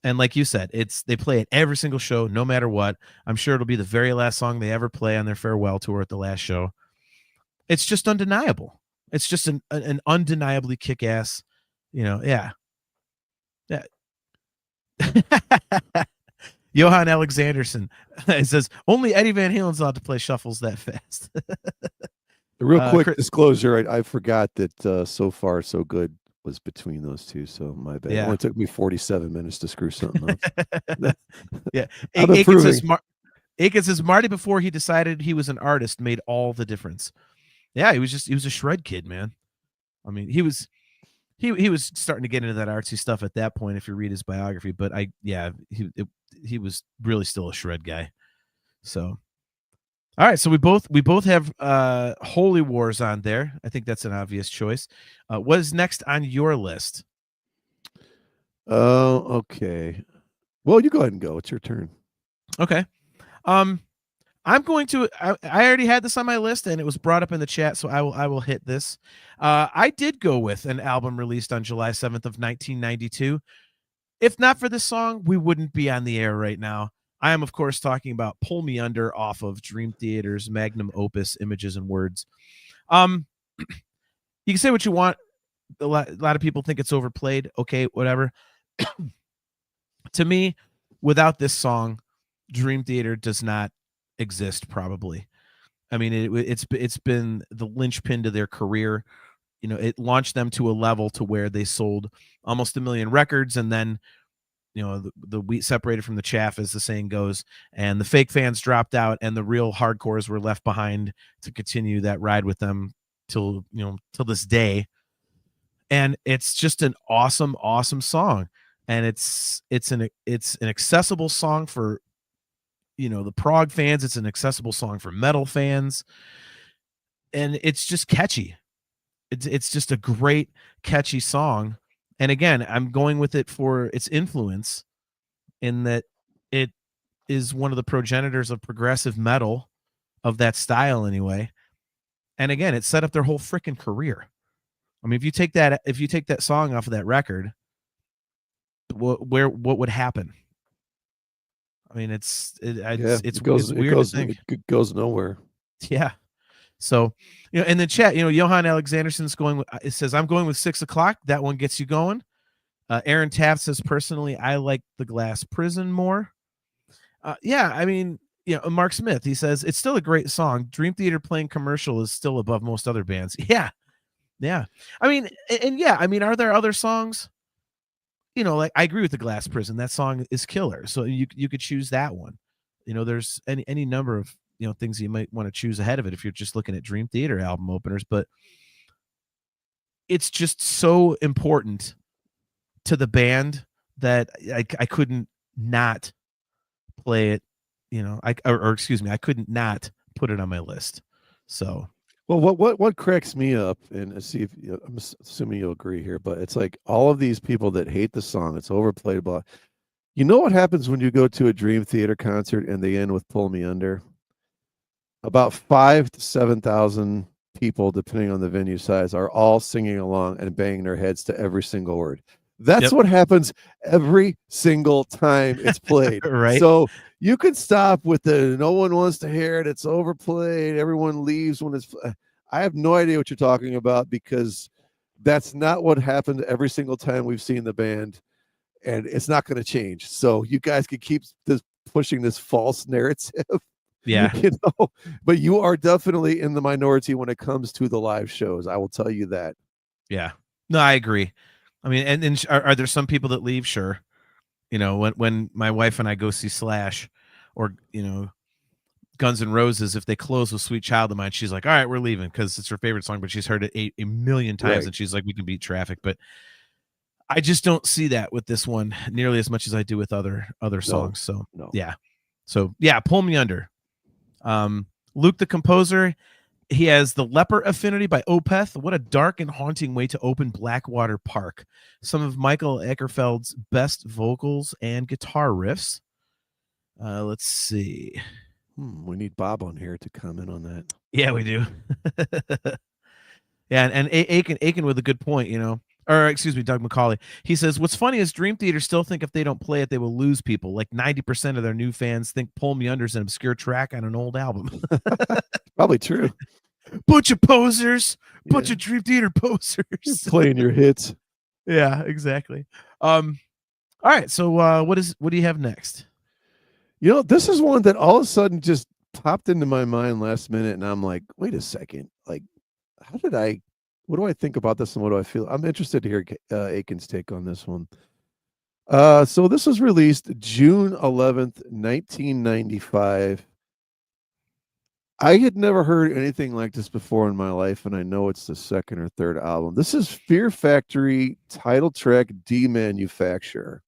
And like you said, they play it every single show, no matter what. I'm sure it'll be the very last song they ever play on their farewell tour at the last show. It's just undeniable. It's just an undeniably kick-ass, yeah. Johan Alexanderson, it says, only Eddie Van Halen's allowed to play shuffles that fast. A real quick disclosure, I forgot that So Far So Good was between those two, so my bad. Yeah. It only took me 47 minutes to screw something up. Yeah. Aiken says Marty, before he decided he was an artist, made all the difference. Yeah, he was a shred kid, man. I mean, he was starting to get into that artsy stuff at that point if you read his biography, but he was really still a shred guy. So all right, so we both have Holy Wars on there. I think that's an obvious choice. What is next on your list? Oh, okay. Well, you go ahead and go. It's your turn. Okay. I'm going to. I already had this on my list, and it was brought up in the chat, so I will hit this. I did go with an album released on July 7th of 1992. If not for this song, we wouldn't be on the air right now. I am, of course, talking about Pull Me Under off of Dream Theater's magnum opus, Images and Words. You can say what you want. A lot of people think it's overplayed. Okay, whatever. To me, without this song, Dream Theater does not exist, probably. I mean, it's been the linchpin to their career. It launched them to a level to where they sold almost 1 million records, and then the wheat separated from the chaff, as the saying goes, and the fake fans dropped out, and the real hardcores were left behind to continue that ride with them till this day. And it's just an awesome song, and it's an accessible song for the prog fans. It's an accessible song for metal fans, and it's just catchy. It's just a great catchy song. And again, I'm going with it for its influence, in that it is one of the progenitors of progressive metal, of that style anyway. And again, it set up their whole freaking career. I mean, if you take that song off of that record, what would happen? I mean, it's weird to think. It goes nowhere. Yeah. So, in the chat, Johan Alexanderson's it says, I'm going with 6 o'clock. That one gets you going. Aaron Taft says, personally, I like The Glass Prison more. Yeah, I mean, Mark Smith, he says, it's still a great song. Dream Theater playing commercial is still above most other bands. Yeah. Yeah. I mean, are there other songs? Like, I agree with The Glass Prison. That song is killer. So you could choose that one. There's any number of things you might want to choose ahead of it if you're just looking at Dream Theater album openers, but it's just so important to the band that I couldn't not play it. I couldn't not put it on my list. So, well, what cracks me up, and see if I'm assuming you'll agree here, but it's like all of these people that hate the song, it's overplayed, but what happens when you go to a Dream Theater concert and they end with Pull Me Under? About 5,000 to 7,000 people, depending on the venue size, are all singing along and banging their heads to every single word. That's what happens every single time it's played. Right. So you could stop with the no one wants to hear it. It's overplayed. Everyone leaves when it's. I have no idea what you're talking about, because that's not what happened every single time we've seen the band. and it's not going to change. So you guys can keep pushing this false narrative, Yeah. but you are definitely in the minority when it comes to the live shows. I will tell you that. Yeah. No, I agree. I mean, and are there some people that leave? Sure. When my wife and I go see Slash or, Guns N' Roses, if they close with Sweet Child of Mine, she's like, all right, we're leaving because it's her favorite song, but she's heard it a million times. Right. And she's like, we can beat traffic. But I just don't see that with this one nearly as much as I do with other songs. So yeah. So yeah, Pull Me Under. Luke the composer, he has The Leper Affinity by Opeth. What a dark and haunting way to open Blackwater Park. Some of Michael Eckerfeld's best vocals and guitar riffs. Let's see. We need Bob on here to comment on that. Yeah, we do. Yeah, and Aiken with a good point, or excuse me, Doug McCauley. He says, what's funny is Dream Theater still think if they don't play it, they will lose people. Like 90% of their new fans think Pull Me Under is an obscure track on an old album. Probably true. Bunch of posers, bunch of Dream Theater posers. Playing your hits. Yeah, exactly. All right, so what do you have next? This is one that all of a sudden just popped into my mind last minute, and I'm like, wait a second. Like, what do I think about this and what do I feel? I'm interested to hear Aiken's take on this one. So this was released June 11th, 1995. I had never heard anything like this before in my life, and I know it's the second or third album. This is Fear Factory title track Demanufacture.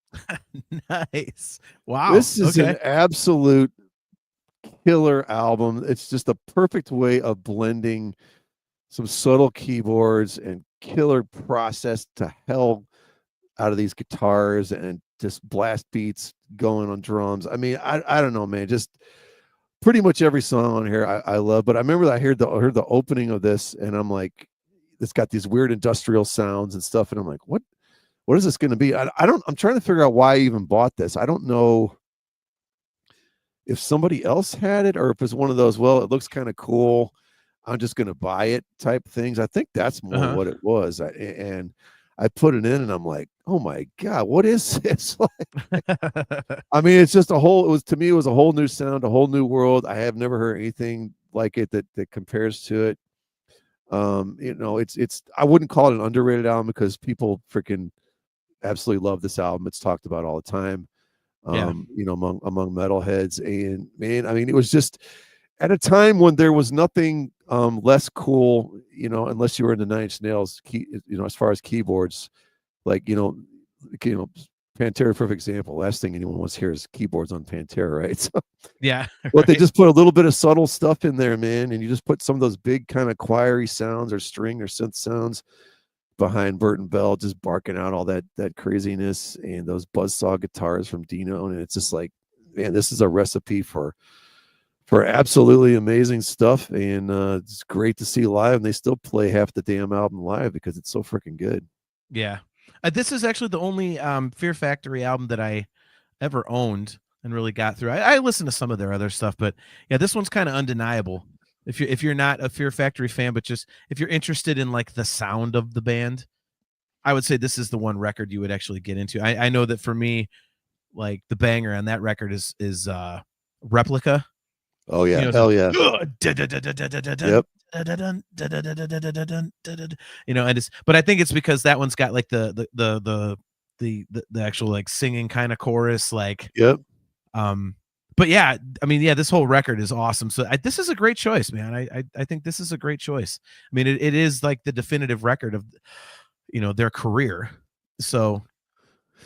Nice. Wow. This is an absolute killer album. It's just a perfect way of blending some subtle keyboards and killer process to hell out of these guitars and just blast beats going on drums. I mean, I don't know, man. Just pretty much every song on here I love. But I remember I heard the opening of this, and I'm like, it's got these weird industrial sounds and stuff, and I'm like, what is this going to be? I'm trying to figure out why I even bought this. I don't know if somebody else had it or if it's one of those, well, it looks kind of cool, I'm just going to buy it type things. I think that's more what it was. And I put it in and I'm like, oh my God, what is this? I mean, it's just to me, it was a whole new sound, a whole new world. I have never heard anything like it that compares to it. I wouldn't call it an underrated album because people freaking absolutely love this album. It's talked about all the time. Among metalheads. And man, I mean, it was just at a time when there was nothing less cool, unless you were into Nine Inch Nails, as far as keyboards, like, Pantera, perfect example. Last thing anyone wants to hear is keyboards on Pantera, right? So, yeah. But they just put a little bit of subtle stuff in there, man, and you just put some of those big kind of choiry sounds or string or synth sounds behind Burton Bell, just barking out all that craziness, and those buzzsaw guitars from Dino, and it's just like, man, this is a recipe for absolutely amazing stuff, and it's great to see live. And they still play half the damn album live because it's so freaking good. Yeah, this is actually the only Fear Factory album that I ever owned and really got through. I listened to some of their other stuff, but yeah, this one's kind of undeniable. If you're not a Fear Factory fan, but just if you're interested in like the sound of the band, I would say this is the one record you would actually get into. I know that for me, like the banger on that record is Replica. Oh yeah, hell yeah. Yep. And but I think it's because that one's got like the actual like singing kind of chorus, like yep. But yeah, I mean, yeah, this whole record is awesome. So this is a great choice, man. I think this is a great choice. I mean, it is like the definitive record of, their career. So,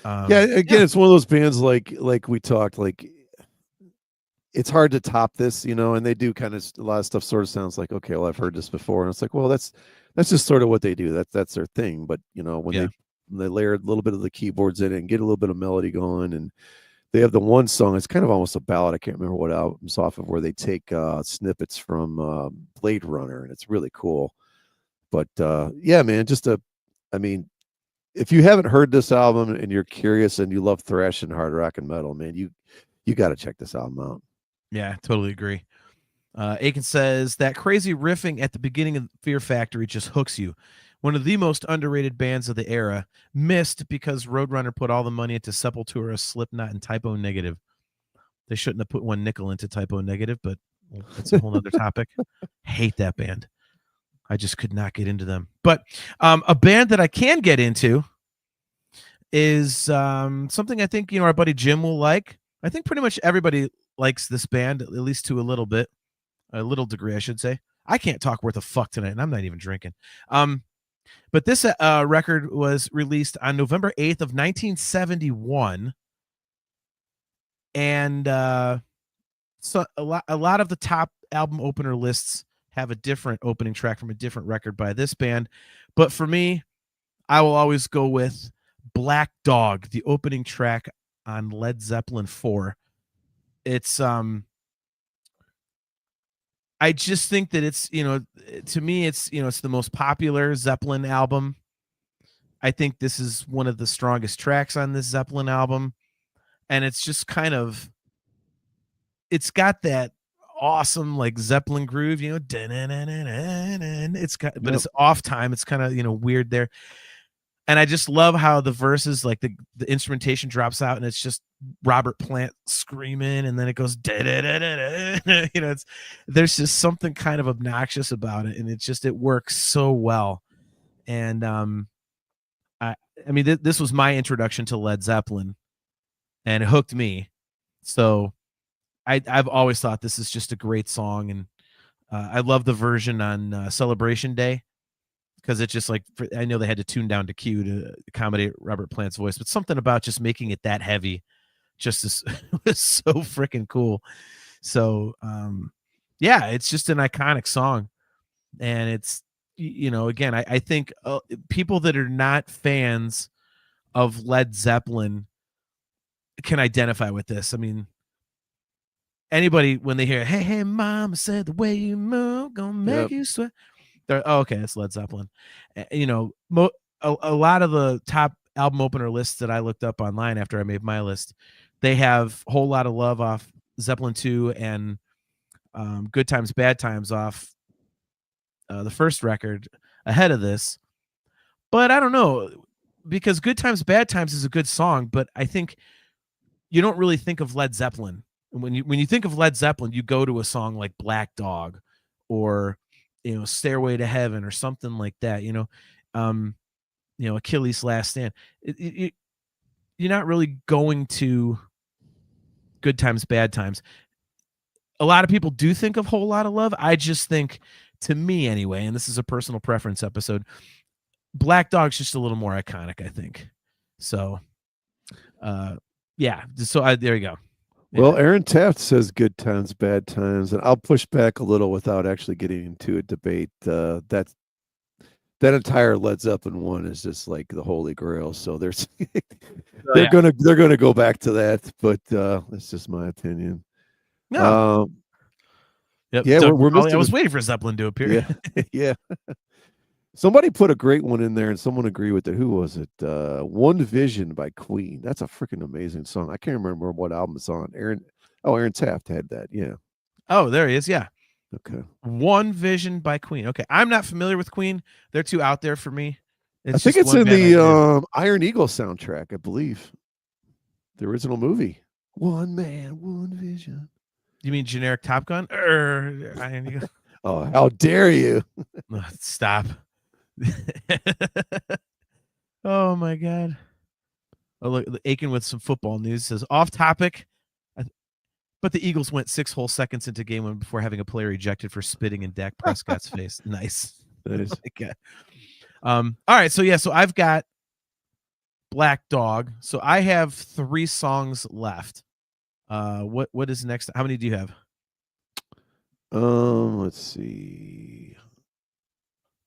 it's one of those bands like we talked, like it's hard to top this, and they do kind of a lot of stuff sort of sounds like, okay, well, I've heard this before. And it's like, well, that's just sort of what they do. That's their thing. But, when they layer a little bit of the keyboards in it and get a little bit of melody going, and they have the one song, it's kind of almost a ballad. I can't remember what album's off of, where they take snippets from Blade Runner, and it's really cool. But yeah, man, if you haven't heard this album and you're curious and you love thrash and hard rock and metal, man, you got to check this album out. Yeah, totally agree. Aiken says that crazy riffing at the beginning of Fear Factory just hooks you. one of the most underrated bands of the era, missed because Roadrunner put all the money into Sepultura, Slipknot, and Typo Negative. They shouldn't have put one nickel into Typo Negative, but that's a whole other topic. Hate that band. I just could not get into them. But a band that I can get into is something I think our buddy Jim will like. I think pretty much everybody likes this band, at least to a little degree, I should say. I can't talk worth a fuck tonight, and I'm not even drinking. But this record was released on November 8th of 1971, and so a lot of the top album opener lists have a different opening track from a different record by this band. But for me, I will always go with Black Dog, the opening track on Led Zeppelin 4. It's I just think that it's, to me, it's, it's the most popular Zeppelin album. I think this is one of the strongest tracks on this Zeppelin album. And it's just it's got that awesome like Zeppelin groove, but it's off time. It's kind of, weird there. And I just love how the verses, like the instrumentation drops out and it's just Robert Plant screaming, and then it goes there's just something kind of obnoxious about it, and it works so well. And I mean this was my introduction to Led Zeppelin, and it hooked me. So I've always thought this is just a great song, and I love the version on Celebration Day, because it's just like, I know they had to tune down to Q to accommodate Robert Plant's voice, but something about just making it that heavy was so freaking cool. So yeah, it's just an iconic song. And it's, again, I think people that are not fans of Led Zeppelin can identify with this. I mean, anybody, when they hear, hey, mama said the way you move gonna make you sweat. Okay, it's Led Zeppelin. A lot of the top album opener lists that I looked up online after I made my list, they have Whole Lot of Love off Zeppelin 2 and Good Times, Bad Times off the first record ahead of this. But I don't know, because Good Times, Bad Times is a good song, but I think you don't really think of Led Zeppelin. When you think of Led Zeppelin, you go to a song like Black Dog or Stairway to Heaven or something like that, Achilles' Last Stand. You're not really going to Good Times, Bad Times. A lot of people do think of Whole Lot of Love. I just think, to me anyway, and this is a personal preference episode, Black Dog's just a little more iconic, I think. So, yeah. So there you go. Well, Aaron Taft says Good Times, Bad Times, and I'll push back a little without actually getting into a debate. That entire Led Zeppelin one is just like the Holy Grail. So they're gonna go back to that, but that's just my opinion. No. Yep. Yeah, I was waiting for Zeppelin to appear. Yeah. Somebody put a great one in there, and someone agreed with it. Who was it? One Vision by Queen. That's a freaking amazing song. I can't remember what album it's on. Aaron Taft had that. Yeah. Oh, there he is. Yeah. Okay. One Vision by Queen. Okay. I'm not familiar with Queen. They're too out there for me. I think it's in the Iron Eagle soundtrack, I believe. The original movie. One man, one vision. You mean generic Top Gun? Iron Eagle? Oh, how dare you? Stop. Oh my God. Oh, look, Aiken with some football news says off topic, but the Eagles went 6 whole seconds into game one before having a player ejected for spitting in Dak Prescott's face. Nice. All right. So so I've got Black Dog. So I have 3 songs left. What is next? How many do you have? Let's see.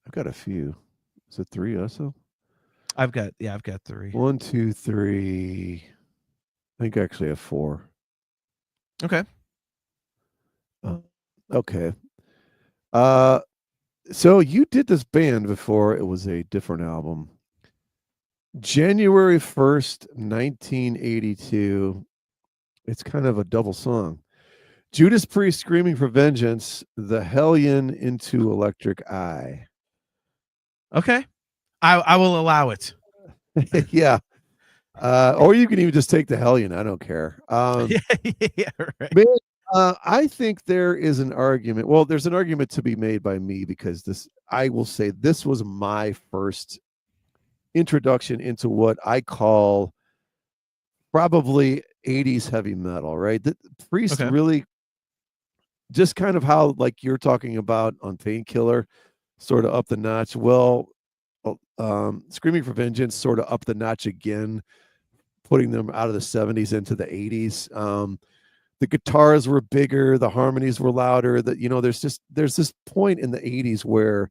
I've got a few. Is it 3 also? I've got 3. 1, 2, 3. I think I actually have 4. Okay. Okay. So you did this band before. It was a different album. January 1st, 1982. It's kind of a double song. Judas Priest, Screaming for Vengeance, The Hellion into Electric Eye. Okay. I will allow it. Yeah. Or you can even just take the Hellion. I don't care. Yeah, right. Man, I think there is an argument. Well, there's an argument to be made by me because I will say this was my first introduction into what I call probably 80s heavy metal, right? The Priest Okay. really just kind of how like you're talking about on Painkiller, sort of up the notch. Well, Screaming for Vengeance sort of up the notch again, putting them out of the 70s into the 80s. The guitars were bigger, the harmonies were louder. That there's this point in the 80s where,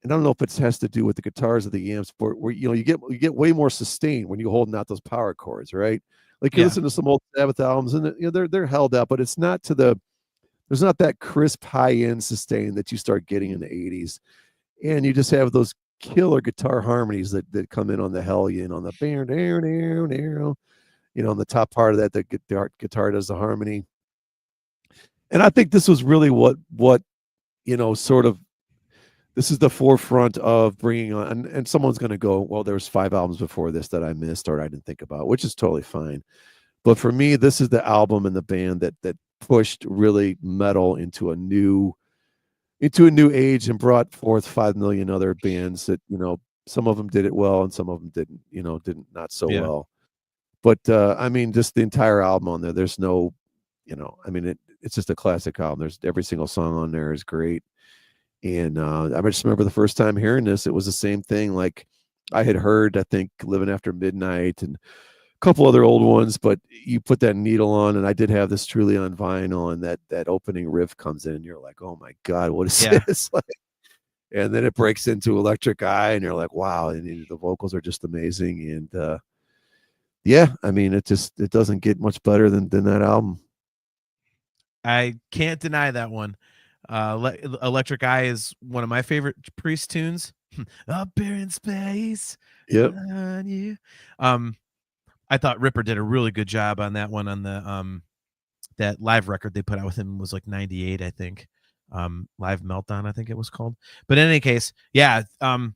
and I don't know if it has to do with the guitars or the amps, but where you get way more sustained when you're holding out those power chords, right? Like you Yeah. listen to some old Sabbath albums, and they're held out, but it's not there's not that crisp high end sustain that you start getting in the 80s, and you just have those killer guitar harmonies that come in on the Hellion, on the on the top part of that, the guitar does the harmony. And I think this was really what sort of, this is the forefront of bringing on, and someone's going to go, well, there's 5 albums before this that I missed or I didn't think about, which is totally fine. But for me, this is the album and the band that pushed really metal into a new age and brought forth 5 million other bands that, some of them did it well and some of them didn't not so Yeah. well. But I mean, just the entire album on there, there's no, I mean, it's just a classic album. There's every single song on there is great. And I just remember the first time hearing this, it was the same thing. Like I had heard, I think, Living After Midnight and a couple other old ones, but you put that needle on, and I did have this Truly on vinyl, and that opening riff comes in, and you're like, oh my God, what is this? Like, and then it breaks into Electric Eye, and you're like, wow, and the vocals are just amazing. And yeah, I mean, it doesn't get much better than that album. I can't deny that one. Electric Eye is one of my favorite Priest tunes. Up here in space. Yep. You. I thought Ripper did a really good job on that one, on the that live record they put out with him was like 98, I think. Live Meltdown, I think it was called. But in any case, yeah, I'll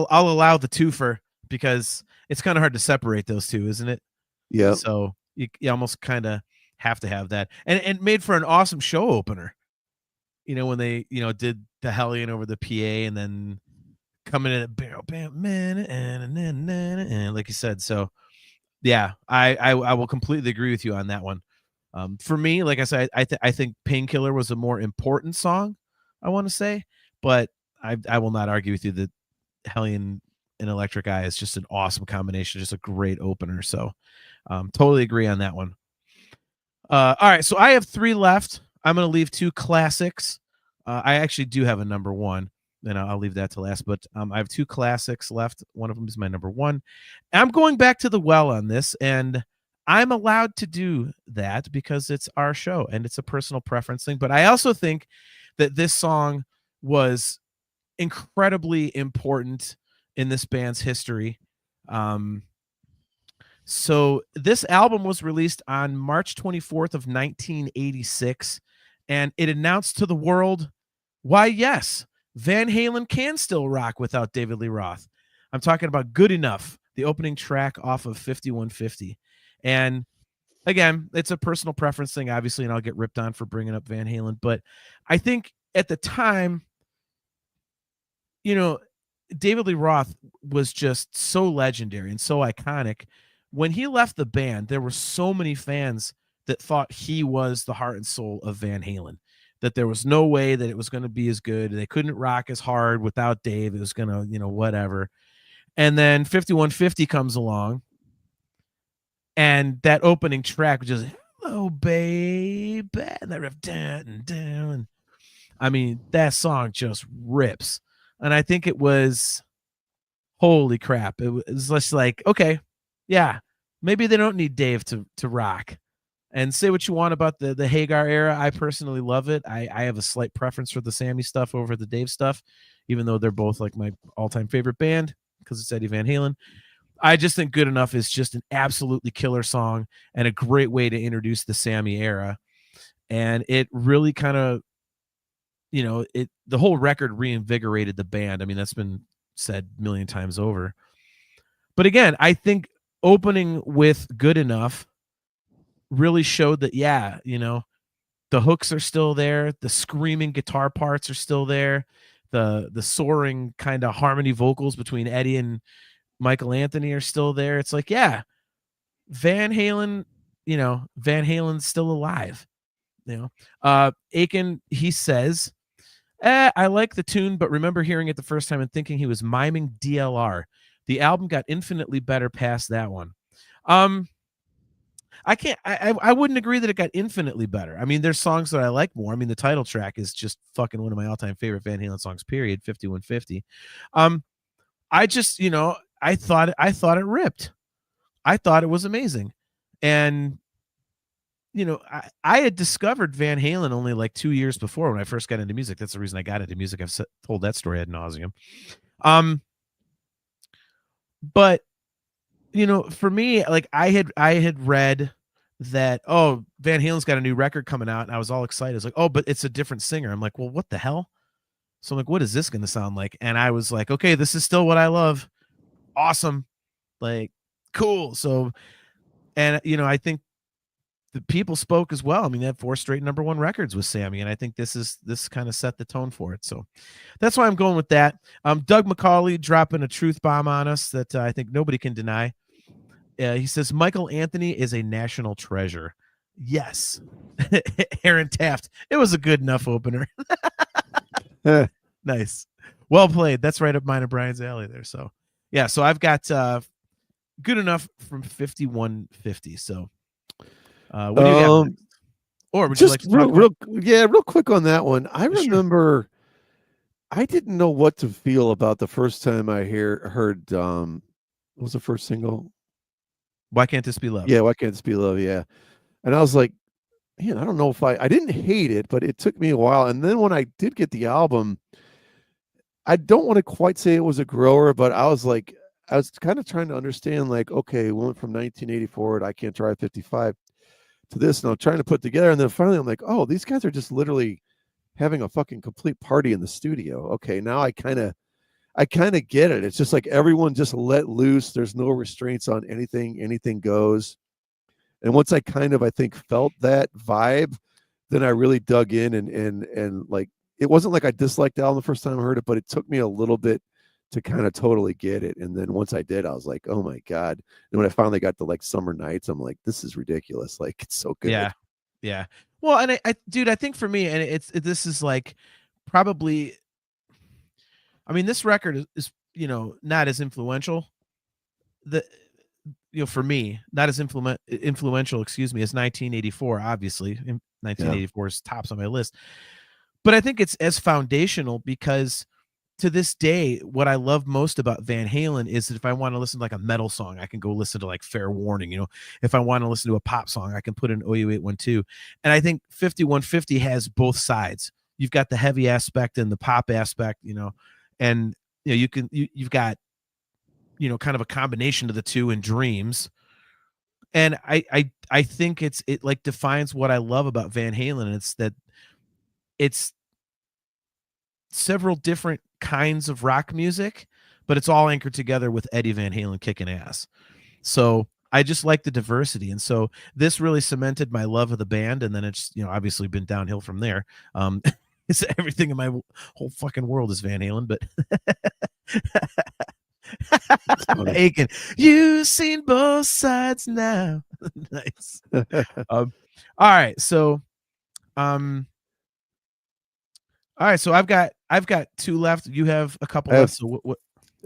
allow the twofer because it's kind of hard to separate those two, isn't it? Yeah. So you almost kind of have to have that, and made for an awesome show opener. When they did the Hellion over the PA, and then coming in at barrel bam man and like you said. So yeah, I will completely agree with you on that one. For me, like I said, I think Painkiller was a more important song, I want to say, but I will not argue with you that Hellion and Electric Eye is just an awesome combination, just a great opener. So totally agree on that one. All right, so I have 3 left. I'm going to leave 2 classics. I actually do have a number 1, and I'll leave that to last. But I have 2 classics left. One of them is my number 1. I'm going back to the well on this, and I'm allowed to do that because it's our show and it's a personal preference thing. But I also think that this song was incredibly important in this band's history. So this album was released on March 24th of 1986, and it announced to the world, why, yes, Van Halen can still rock without David Lee Roth. I'm talking about Good Enough, the opening track off of 5150. And again, it's a personal preference thing, obviously, and I'll get ripped on for bringing up Van Halen. But I think at the time, David Lee Roth was just so legendary and so iconic. When he left the band, there were so many fans that thought he was the heart and soul of Van Halen, that there was no way that it was going to be as good. They couldn't rock as hard without Dave. It was going to, whatever. And then 5150 comes along, and that opening track, which is "Hello, Baby," and that riff, down. I mean, that song just rips. And I think it was, holy crap. It was just like, okay, yeah, maybe they don't need Dave to rock. And say what you want about the Hagar era. I personally love it. I have a slight preference for the Sammy stuff over the Dave stuff, even though they're both like my all-time favorite band because it's Eddie Van Halen. I just think Good Enough is just an absolutely killer song and a great way to introduce the Sammy era. And it really kind of, the whole record reinvigorated the band. I mean, that's been said a million times over. But again, I think opening with Good Enough really showed that, yeah, you know, the hooks are still there, the screaming guitar parts are still there, the soaring kind of harmony vocals between Eddie and Michael Anthony are still there. It's like, yeah, Van Halen, you know, Van Halen's still alive. You know, Aiken, he says, I like the tune, but remember hearing it the first time and thinking he was miming DLR. The album got infinitely better past that one. I wouldn't agree that it got infinitely better. I mean, there's songs that I like more. I mean, the title track is just fucking one of my all-time favorite Van Halen songs, period, 5150. I just, you know, I thought it ripped. I thought it was amazing. And you know, I had discovered Van Halen only like 2 years before when I first got into music. That's the reason I got into music. I've told that story ad nauseum. But you know, for me, like I had read that, oh, Van Halen's got a new record coming out, and I was all excited. I was like, oh, but it's a different singer. I'm like, well, what the hell? So I'm like, what is this going to sound like? And I was like, okay, this is still what I love. Awesome. Like, cool. So, and you know, I think the people spoke as well. I mean, they had 4 straight #1 records with Sammy, and I think this kind of set the tone for it. So that's why I'm going with that. Doug McCauley dropping a truth bomb on us that I think nobody can deny. He says Michael Anthony is a national treasure. Yes. Aaron Taft. It was a good enough opener. Nice. Well played. That's right up mine and Brian's alley there. So yeah, so I've got Good Enough from 5150. So what do you got? Or would just you like to real quick on that one? I remember I didn't know what to feel about the first time I heard what was the first single? Why Can't This Be Love? Yeah, Why Can't This Be Love? Yeah. And I was like, man, I don't know if I didn't hate it, but it took me a while. And then when I did get the album, I don't want to quite say it was a grower, but I was like, I was kind of trying to understand, like, okay, we went from 1984 to I Can't Drive 55 to this, and I'm trying to put together. And then finally I'm like, oh, these guys are just literally having a fucking complete party in the studio. Okay, now I kind of get it. It's just like everyone just let loose. There's no restraints on anything goes. And once I kind of, I think, felt that vibe, then I really dug in and like, it wasn't like I disliked the album the first time I heard it, but it took me a little bit to kind of totally get it. And then once I did, I was like, oh my God. And when I finally got to like Summer Nights, I'm like, this is ridiculous. Like, it's so good. Yeah. Yeah. Well, and I think for me, and this is like probably, I mean, this record is, you know, not as influential. For me, not as influential, excuse me, as 1984, obviously. 1984 is tops on my list. But I think it's as foundational because to this day, what I love most about Van Halen is that if I want to listen to like a metal song, I can go listen to like Fair Warning. You know, if I want to listen to a pop song, I can put in OU812. And I think 5150 has both sides. You've got the heavy aspect and the pop aspect, you know, and you know, you've got, you know, kind of a combination of the two in Dreams. And I think it like defines what I love about Van Halen. And it's that it's several different kinds of rock music, but it's all anchored together with Eddie Van Halen kicking ass. So I just like the diversity. And so this really cemented my love of the band. And then it's, you know, obviously been downhill from there. It's everything in my whole fucking world is Van Halen, but Aiken, you've seen both sides now. Nice. All right. So, all right. So I've got 2 left. You have a couple left. So what?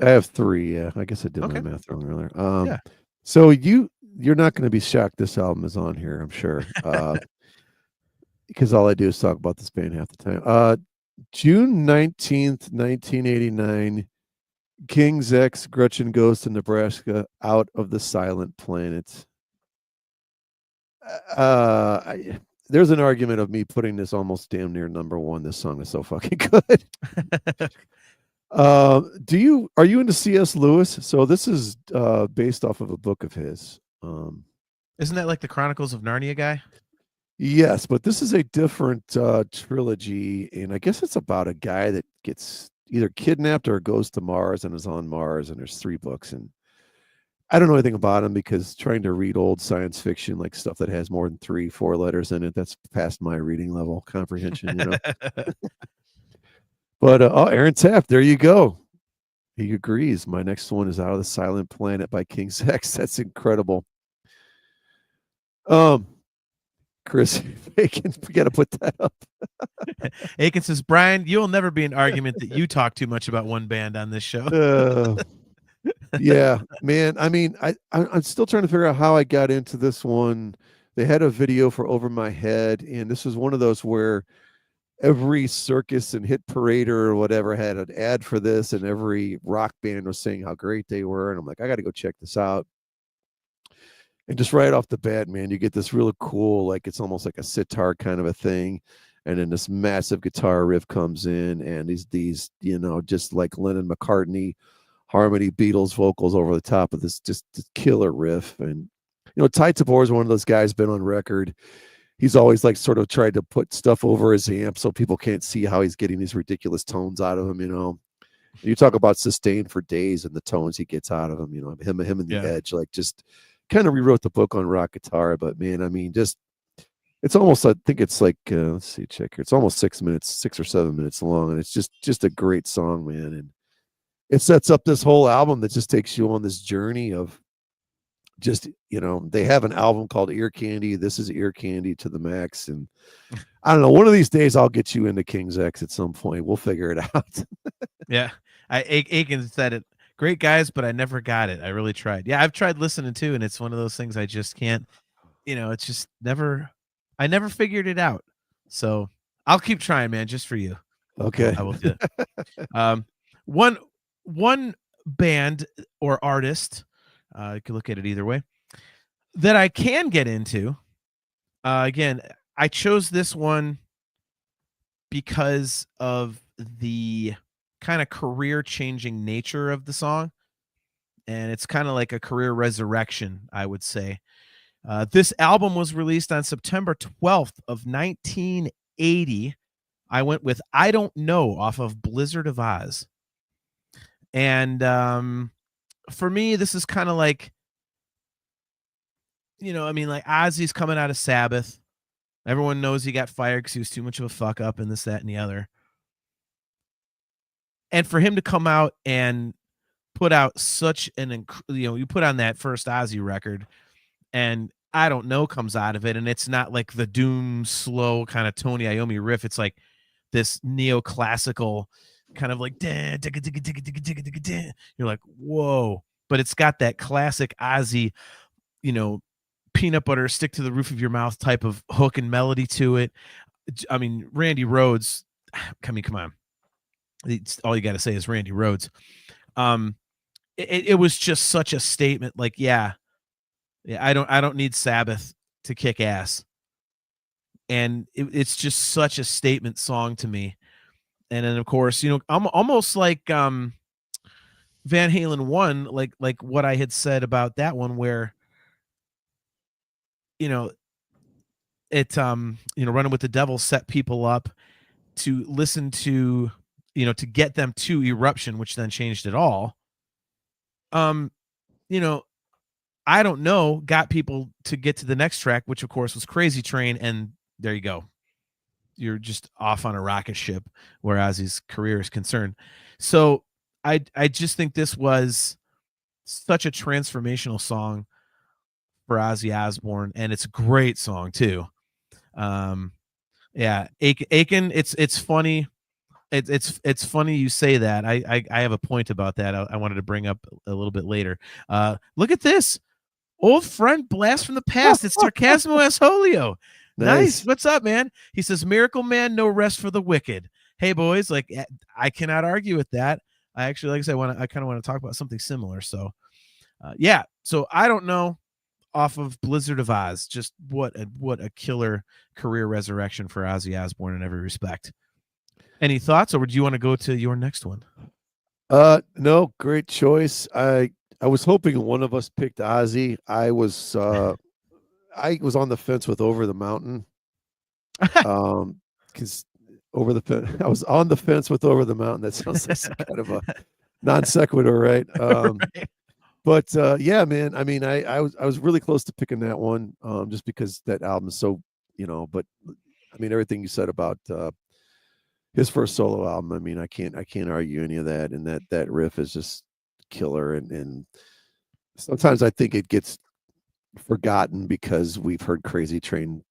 I have 3. Yeah. I guess I did Okay. my math wrong earlier. Yeah. So you're not going to be shocked this album is on here, I'm sure. Because all I do is talk about this band half the time. June 19th, 1989, King's X, Gretchen Goes to Nebraska, Out of the Silent Planet. There's an argument of me putting this almost damn near #1. This song is so fucking good. Are you into C.S. Lewis? So this is based off of a book of his. Isn't that like the Chronicles of Narnia guy? Yes, but this is a different trilogy, and I guess it's about a guy that gets either kidnapped or goes to Mars and is on Mars, and there's 3 books, and I don't know anything about him because trying to read old science fiction, like stuff that has more than 3-4 letters in it, that's past my reading level comprehension, you know. But Aaron Taft, there you go. He agrees. My next one is Out of the Silent Planet by King's X. That's incredible. Chris Aiken, we got to put that up. Aiken says, Brian, you'll never be an argument that you talk too much about one band on this show. Yeah, man. I mean, I'm still trying to figure out how I got into this one. They had a video for Over My Head, and this was one of those where every circus and hit parade or whatever had an ad for this, and every rock band was saying how great they were. And I'm like, I got to go check this out. And just right off the bat, man, you get this really cool, like it's almost like a sitar kind of a thing. And then this massive guitar riff comes in, and these, you know, just like Lennon McCartney harmony Beatles vocals over the top of this just killer riff. And, you know, Ty Tabor is one of those guys, been on record. He's always like sort of tried to put stuff over his amp so people can't see how he's getting these ridiculous tones out of him, you know. You talk about sustain for days and the tones he gets out of him, you know, him and the Edge, like just kind of rewrote the book on rock guitar. But man, I mean, just it's almost, I think it's like let's see, check here, it's almost 6 or 7 minutes long, and it's just a great song, man. And it sets up this whole album that just takes you on this journey of just, you know, they have an album called Ear Candy. This is Ear Candy to the max. And I don't know, one of these days I'll get you into King's X at some point. We'll figure it out. Yeah. Aiken said it. Great guys, but I never got it. I really tried. Yeah, I've tried listening too, and it's one of those things I just can't, you know, it's just I never figured it out. So I'll keep trying, man, just for you. Okay. I will do it. One band or artist, you can look at it either way, that I can get into. Again, I chose this one because of the kind of career changing nature of the song, and it's kind of like a career resurrection, I would say. This album was released on September 12th of 1980. I went with I Don't Know off of Blizzard of Oz. And for me, this is kind of like, you know, I mean, like Ozzy's coming out of Sabbath. Everyone knows he got fired because he was too much of a fuck up and this, that, and the other. And for him to come out and put out such an, you know, you put on that first Ozzy record, and I Don't Know comes out of it, and it's not like the doom, slow kind of Tony Iommi riff. It's like this neoclassical kind of like, you're like, whoa. But it's got that classic Ozzy, you know, peanut butter stick to the roof of your mouth type of hook and melody to it. I mean, Randy Rhoads, come on. All you got to say is Randy Rhoads. It was just such a statement. Like, yeah, I don't need Sabbath to kick ass. And it's just such a statement song to me. And then of course, you know, I'm almost like Van Halen 1, like what I had said about that one, where, you know, it you know, Running with the Devil set people up to listen to, you know, to get them to Eruption, which then changed it all. You know, I Don't Know got people to get to the next track, which of course was Crazy Train, and there you go. You're just off on a rocket ship where Ozzy's career is concerned. So I just think this was such a transformational song for Ozzy Osbourne, and it's a great song too. Yeah, Aiken, it's funny. It's funny you say that. I have a point about that. I wanted to bring up a little bit later. Look at this. Old friend blast from the past. It's Sarcasmo Asholio. Nice. What's up, man? He says, Miracle Man, no rest for the wicked. Hey, boys, like, I cannot argue with that. I actually, like I said, I kind of want to talk about something similar. So, yeah. So I Don't Know off of Blizzard of Oz. Just what a killer career resurrection for Ozzy Osbourne in every respect. Any thoughts, or would you want to go to your next one? No, great choice. I was hoping one of us picked Ozzy. I was on the fence with Over the Mountain. Because over the fence. I was on the fence with over the mountain. That sounds like some kind of a non sequitur, right? Right. But yeah, man. I mean, I was really close to picking that one, just because that album is so, But I mean, everything you said about his first solo album. I mean, I can't argue any of that. And that riff is just killer. And sometimes I think it gets forgotten because we've heard Crazy Train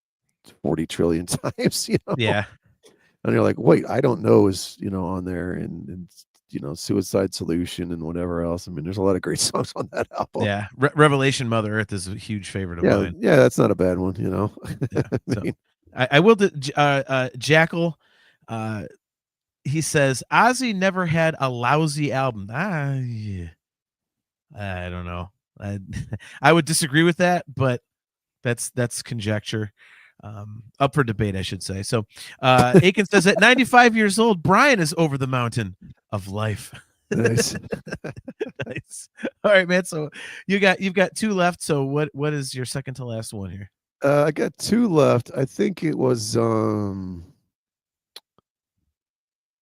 40 trillion times, Yeah. And you're like, wait, I don't know is, on there, and Suicide Solution and whatever else. I mean, there's a lot of great songs on that album. Yeah. Revelation Mother Earth is a huge favorite of Yeah, mine. yeah, that's not a bad one, Yeah. I So mean, I will Jackal, he says Ozzy never had a lousy album. Yeah. I don't know. I would disagree with that, but that's conjecture. Up for debate, I should say. So Aiken says at 95 years old, Brian is over the mountain of life. nice. Nice. All right, man. So you've got two left. So what is your second to last one here? I got two left. I think it was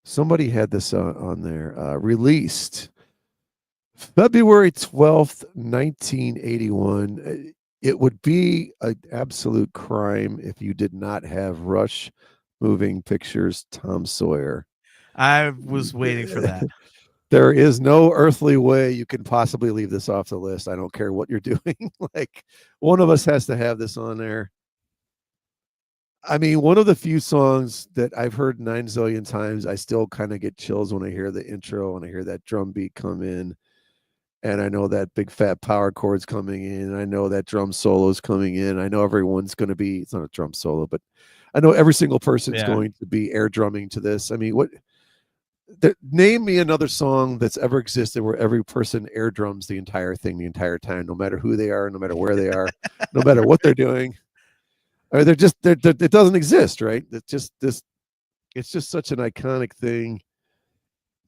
somebody had this on there. Released February 12th, 1981. It would be an absolute crime if you did not have Rush Moving Pictures Tom Sawyer. I was waiting for that. There is no earthly way you can possibly leave this off the list. I don't care what you're doing. Like, one of us has to have this on there. I mean, one of the few songs that I've heard 9 zillion times, I still kind of get chills when I hear the intro and I hear that drum beat come in. And I know that big fat power chord's coming in. I know that drum solo's coming in. I know everyone's going to be, it's not a drum solo, but I know every single person's going to be air drumming to this. I mean, name me another song that's ever existed where every person air drums the entire thing the entire time, no matter who they are, no matter where they are, no matter what they're doing. Or it doesn't exist, right? It's just such an iconic thing.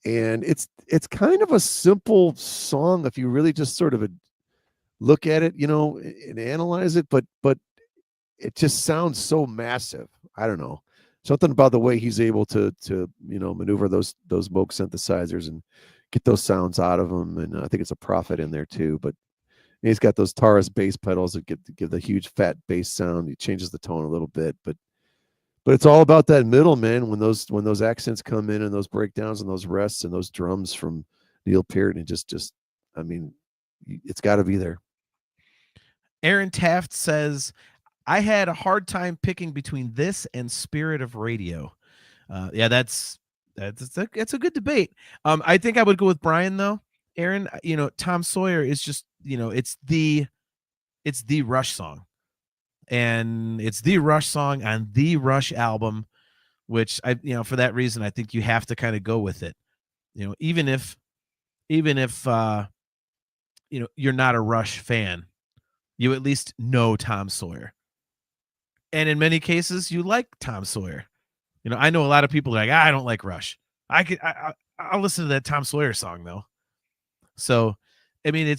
And it's kind of a simple song if you really just sort of look at it, and analyze it, but it just sounds so massive. I don't know. Something about the way he's able to maneuver those Moog synthesizers and get those sounds out of them. And I think it's a Prophet in there too, but he's got those Taurus bass pedals that give the huge fat bass sound. He changes the tone a little bit, but it's all about that middle, man. When those accents come in and those breakdowns and those rests and those drums from Neil Peart, and just I mean, it's got to be there. Aaron Taft says, I had a hard time picking between this and Spirit of Radio. Yeah, that's a good debate. I think I would go with Brian though. Aaron, Tom Sawyer is just, it's the Rush song. And it's the Rush song on the Rush album, which for that reason, I think you have to kind of go with it. Even if you're not a Rush fan, you at least know Tom Sawyer. And in many cases, you like Tom Sawyer. I know a lot of people are like, I don't like Rush. I'll listen to that Tom Sawyer song though. So, I mean,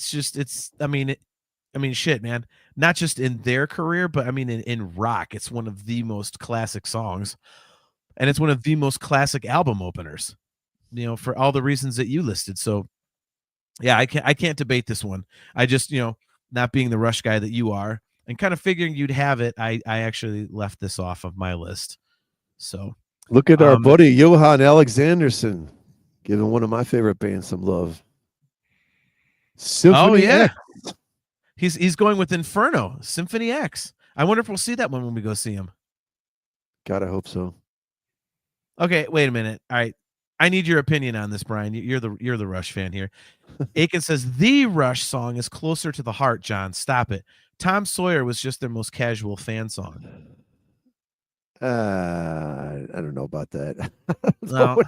shit, man. Not just in their career, but I mean, in rock, it's one of the most classic songs, and it's one of the most classic album openers. For all the reasons that you listed. So, yeah, I can't debate this one. I just, not being the Rush guy that you are, and kind of figuring you'd have it, I actually left this off of my list. So, look at our buddy Johan Alexanderson giving one of my favorite bands some love. Symphony X. He's going with Inferno, Symphony X. I wonder if we'll see that one when we go see him. God, I hope so. Okay, wait a minute. All right, I need your opinion on this, Brian. You're the Rush fan here. Aiken says the Rush song is closer to the heart. John, stop it. Tom Sawyer was just their most casual fan song. I don't know about that. No.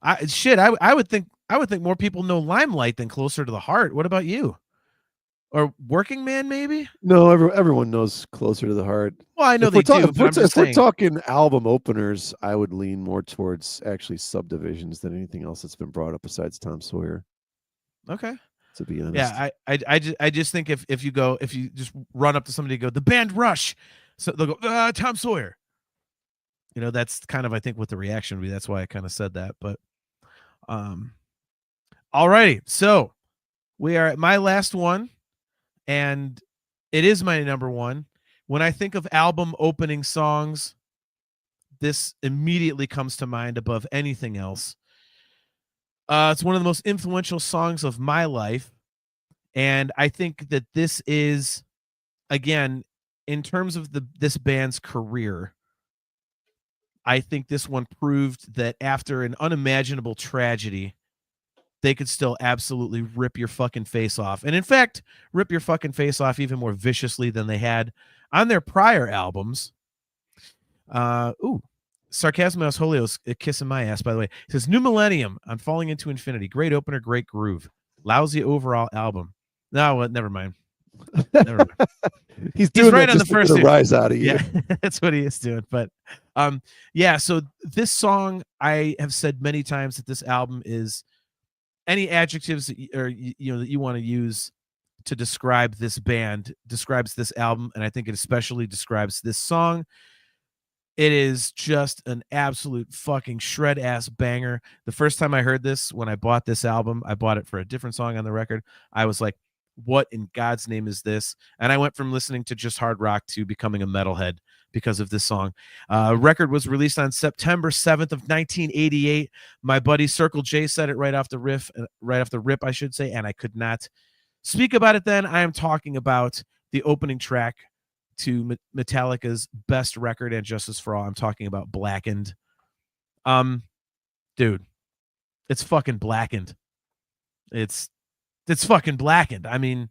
I would think more people know Limelight than Closer to the Heart. What about you? Or Working Man, maybe? No, everyone knows Closer to the Heart. Well, I know they do. If we're talking album openers, I would lean more towards actually Subdivisions than anything else that's been brought up besides Tom Sawyer. Okay. To be honest. Yeah, I just think if you just run up to somebody and go, the band Rush, so they'll go, Tom Sawyer. that's kind of, I think, what the reaction would be. That's why I kind of said that. But alrighty, so we are at my last one, and it is my number one. When I think of album opening songs, this immediately comes to mind above anything else. It's one of the most influential songs of my life, and I think that this is, again, in terms of this band's career, I think this one proved that after an unimaginable tragedy, they could still absolutely rip your fucking face off. And in fact, rip your fucking face off even more viciously than they had on their prior albums. Sarcasmus Holios kissing my ass, by the way. It says, New Millennium on Falling Into Infinity. Great opener, great groove. Lousy overall album. No, well, never mind. Never mind. He's doing right that on just the first to get a rise out of you. Yeah, that's what he is doing. But yeah, so this song, I have said many times that this album is, any adjectives that you want to use to describe this band describes this album, and I think it especially describes this song. It is just an absolute fucking shred ass banger. The first time I heard this, when I bought this album, I bought it for a different song on the record. I was like, what in God's name is this? And I went from listening to just hard rock to becoming a metalhead because of this song. Record was released on September 7th of 1988. My buddy Circle J said it right off the rip, I should say, and I could not speak about it then. I am talking about the opening track to Metallica's best record and Justice for All. I'm talking about Blackened. Dude, it's fucking Blackened. It's fucking Blackened. I mean,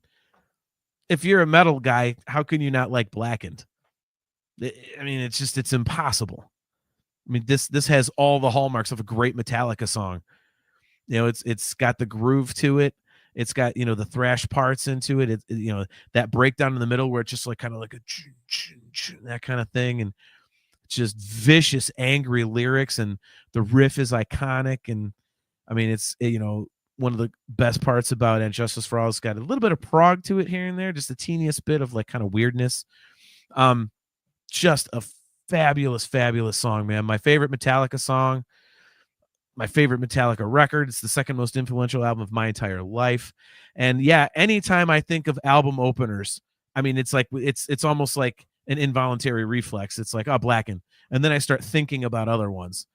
if you're a metal guy, how can you not like Blackened? I mean, it's impossible. I mean, this has all the hallmarks of a great Metallica song. It's got the groove to it. It's got, the thrash parts into it. That breakdown in the middle where it's just like kind of like a that kind of thing, and just vicious, angry lyrics, and the riff is iconic. And I mean, it's one of the best parts about And Justice for All has got a little bit of prog to it here and there, just the teeniest bit of like kind of weirdness. Just a fabulous, fabulous song, man. My favorite Metallica song, my favorite Metallica record. It's the second most influential album of my entire life. And yeah, anytime I think of album openers, I mean, it's like, it's almost like an involuntary reflex. It's like, oh, Blackened. And then I start thinking about other ones.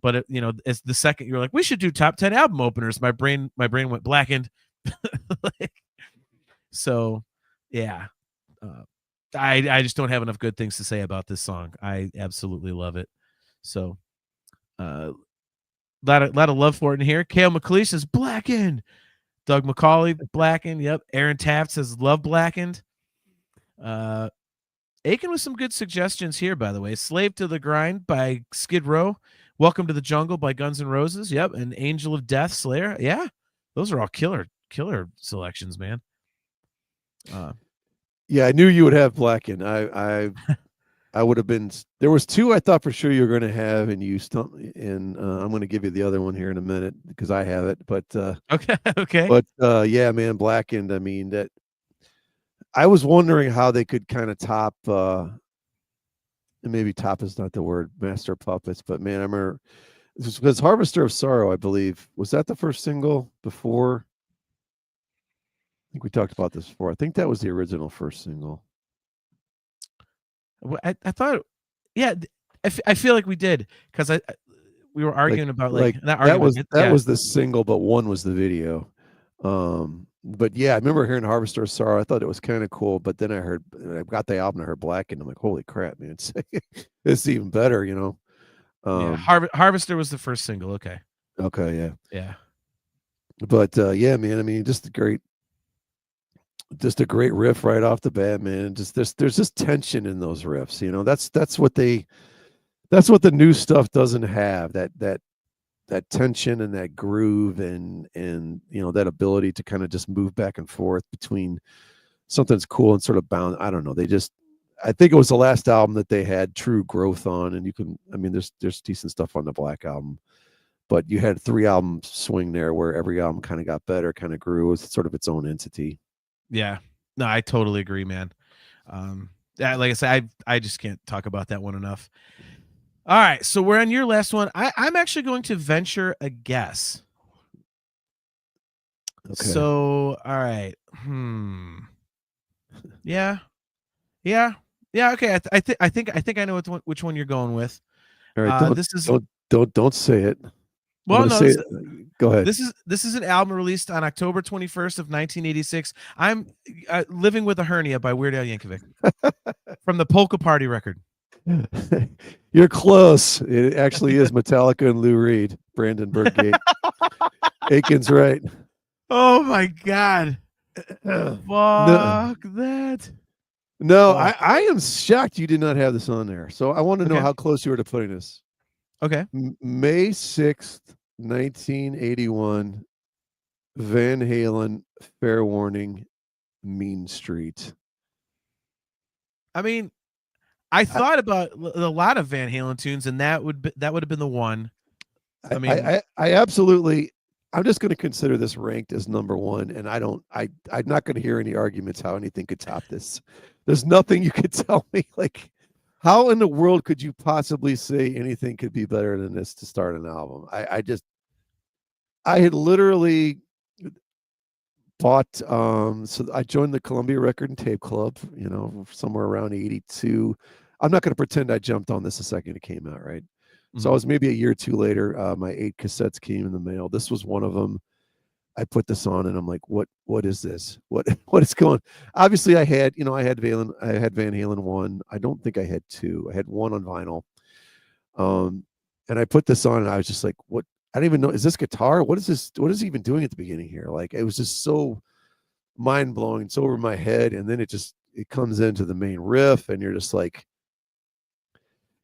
But as the second you're like, we should do top 10 album openers, my brain went Blackened. So yeah. I just don't have enough good things to say about this song. I absolutely love it. So lot of love for it in here. Kale McLeish says Blackened. Doug McCauley, Blackened. Yep. Aaron Taft says love Blackened. Aiken with some good suggestions here, by the way. Slave to the Grind by Skid Row. Welcome to the Jungle by Guns N' Roses. Yep. And Angel of Death, Slayer. Yeah. Those are all killer selections, man. Yeah, I knew you would have Blackened. I would have been. There was two I thought for sure you were going to have, and you stumped. And I'm going to give you the other one here in a minute because I have it. But okay. But yeah, man, Blackened. I mean, that. I was wondering how they could kind of top. And maybe top is not the word, Master of Puppets. But man, I remember because Harvester of Sorrow, I believe, was that the first single before. I think we talked about this before. I think that was the original first single. I thought, yeah, I feel like we did because we were arguing about that was the single, but one was the video. But yeah, I remember hearing Harvester of Sorrow. I thought it was kind of cool, but then I got the album, I heard Blackened. I'm like, holy crap, man! It's even better, Yeah, Harvester was the first single. Okay, yeah. But yeah, man. I mean, just a great riff right off the bat, man. Just there's just tension in those riffs. That's what the new stuff doesn't have. That tension and that groove and that ability to kind of just move back and forth between something's cool and sort of bound. I don't know. I think it was the last album that they had true growth on, and there's decent stuff on the Black Album, but you had 3 album swing there where every album kind of got better, kind of grew. It was sort of its own entity. Yeah, no, I totally agree, man. Like I said, I just can't talk about that one enough. All right, so we're on your last one. I'm actually going to venture a guess. Okay. So, all right. Yeah. Okay. I think I know which one you're going with. All right. This is Don't say it. well, I'm no. gonna say it. Go ahead. This is an album released on October 21st of 1986. I'm Living with a Hernia by Weird Al Yankovic from the Polka Party record. You're close. It actually is Metallica and Lou Reed. Brandenburg Gate. Aiken's right. Oh my God. Fuck that. No, Oh. I am shocked you did not have this on there. So I want to know Okay. how close you were to putting this. Okay. May 6th, 1981, Van Halen, Fair Warning, Mean Street. I mean, I thought about a lot of Van Halen tunes, and that would have been the one. I mean, I absolutely. I'm just going to consider this ranked as number one, and I'm not going to hear any arguments how anything could top this. There's nothing you could tell me. Like, how in the world could you possibly say anything could be better than this to start an album? I had literally bought. So I joined the Columbia Record and Tape Club. Somewhere around '82. I'm not going to pretend I jumped on this the second it came out, right? So I was maybe a year or two later. My 8 cassettes came in the mail. This was one of them. I put this on, and I'm like, "What is this? What is going?" Obviously, I had Van Halen 1. I don't think I had 2. I had 1 on vinyl. And I put this on, and I was just like, "What?" I don't even know. Is this guitar? What is this? What is he even doing at the beginning here? Like, it was just so mind blowing. It's over my head, and then it comes into the main riff, and you're just like.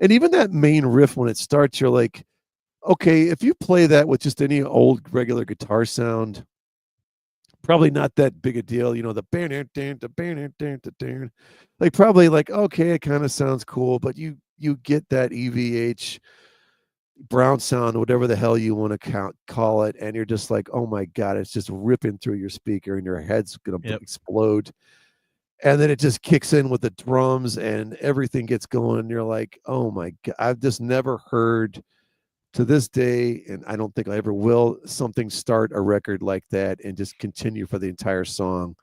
And even that main riff, when it starts, you're like, okay, if you play that with just any old regular guitar sound, probably not that big a deal. The like probably like, okay, it kind of sounds cool, but you get that EVH Brown sound, whatever the hell you want to call it, and you're just like, oh my God, it's just ripping through your speaker, and your head's gonna explode. And then it just kicks in with the drums and everything gets going. And you're like, oh my God, I've just never heard to this day, and I don't think I ever will, something start a record like that and just continue for the entire song.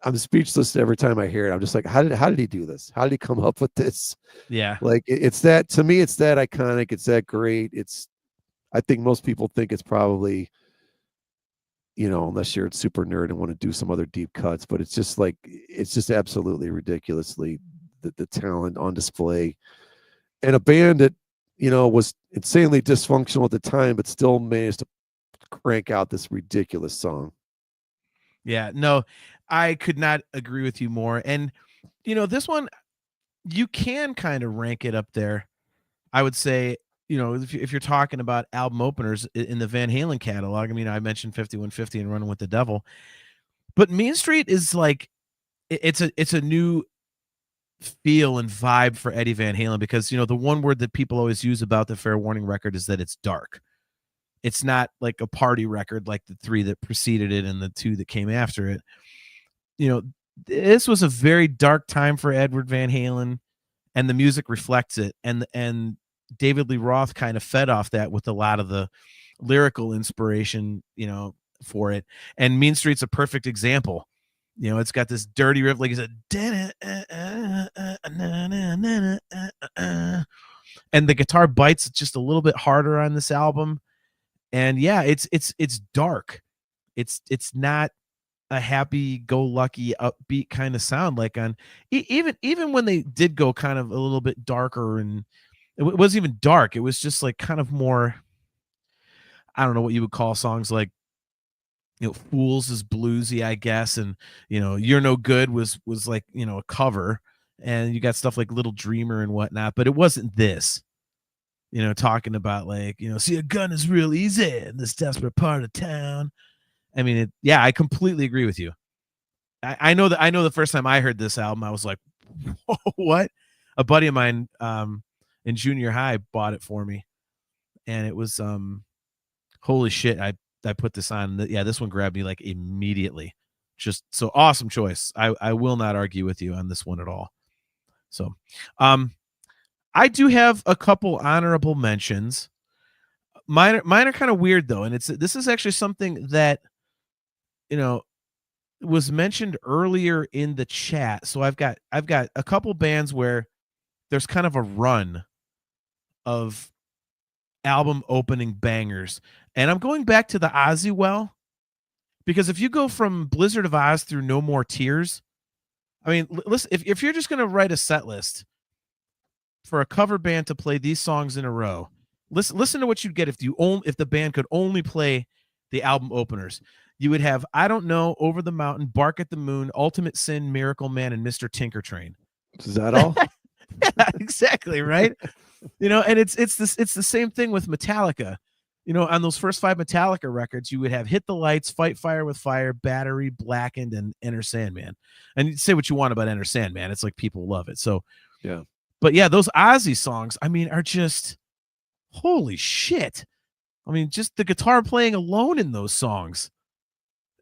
I'm speechless every time I hear it. I'm just like, how did he do this? How did he come up with this? Yeah. Like, it's that, to me, it's that iconic. It's that great. I think most people think it's probably, unless you're a super nerd and want to do some other deep cuts, but it's just absolutely ridiculously the talent on display. And a band that, was insanely dysfunctional at the time, but still managed to crank out this ridiculous song. Yeah, no, I could not agree with you more. And, this one, you can kind of rank it up there. I would say, if you're talking about album openers in the Van Halen catalog, I mean, I mentioned 5150 and Running with the Devil, but Mean Street is like, it's a new feel and vibe for Eddie Van Halen, because, the one word that people always use about the Fair Warning record is that it's dark. It's not like a party record like the 3 that preceded it and the 2 that came after it. This was a very dark time for Edward Van Halen, and the music reflects it. And David Lee Roth kind of fed off that with a lot of the lyrical inspiration, for it. And Mean Street's a perfect example. It's got this dirty riff, like he said, and the guitar bites just a little bit harder on this album. And yeah, it's dark. It's not a happy-go-lucky, upbeat kind of sound like on even when they did go kind of a little bit darker, and it wasn't even dark. It was just like kind of more, I don't know what you would call songs like, Fools is bluesy, I guess, and You're No Good was like, a cover, and you got stuff like Little Dreamer and whatnot, but it wasn't this. Talking about like, see, a gun is real easy in this desperate part of town. I mean, I completely agree with you. I know the first time I heard this album, I was like, what? A buddy of mine in junior high bought it for me, and it was holy shit. I put this on. This one grabbed me like immediately. Just so awesome choice. I will not argue with you on this one at all. So, I do have a couple honorable mentions. Mine are kind of weird though, and this is actually something that was mentioned earlier in the chat. So I've got a couple bands where there's kind of a run of album opening bangers, and I'm going back to the Ozzy well, because if you go from Blizzard of Oz through No More Tears, I mean, listen, if you're just going to write a set list for a cover band to play these songs in a row, listen to what you'd get if the band could only play the album openers. You would have I Don't Know, Over the Mountain, Bark at the Moon, Ultimate Sin, Miracle Man, and Mr. Tinker Train. Is that all? Yeah, exactly, right? And it's the same thing with Metallica. On those first 5 Metallica records, you would have Hit the Lights, Fight Fire with Fire, Battery, Blackened, and Enter Sandman. And you say what you want about Enter Sandman, it's like people love it. So yeah. But yeah, those Ozzy songs, I mean, are just holy shit. I mean, just the guitar playing alone in those songs.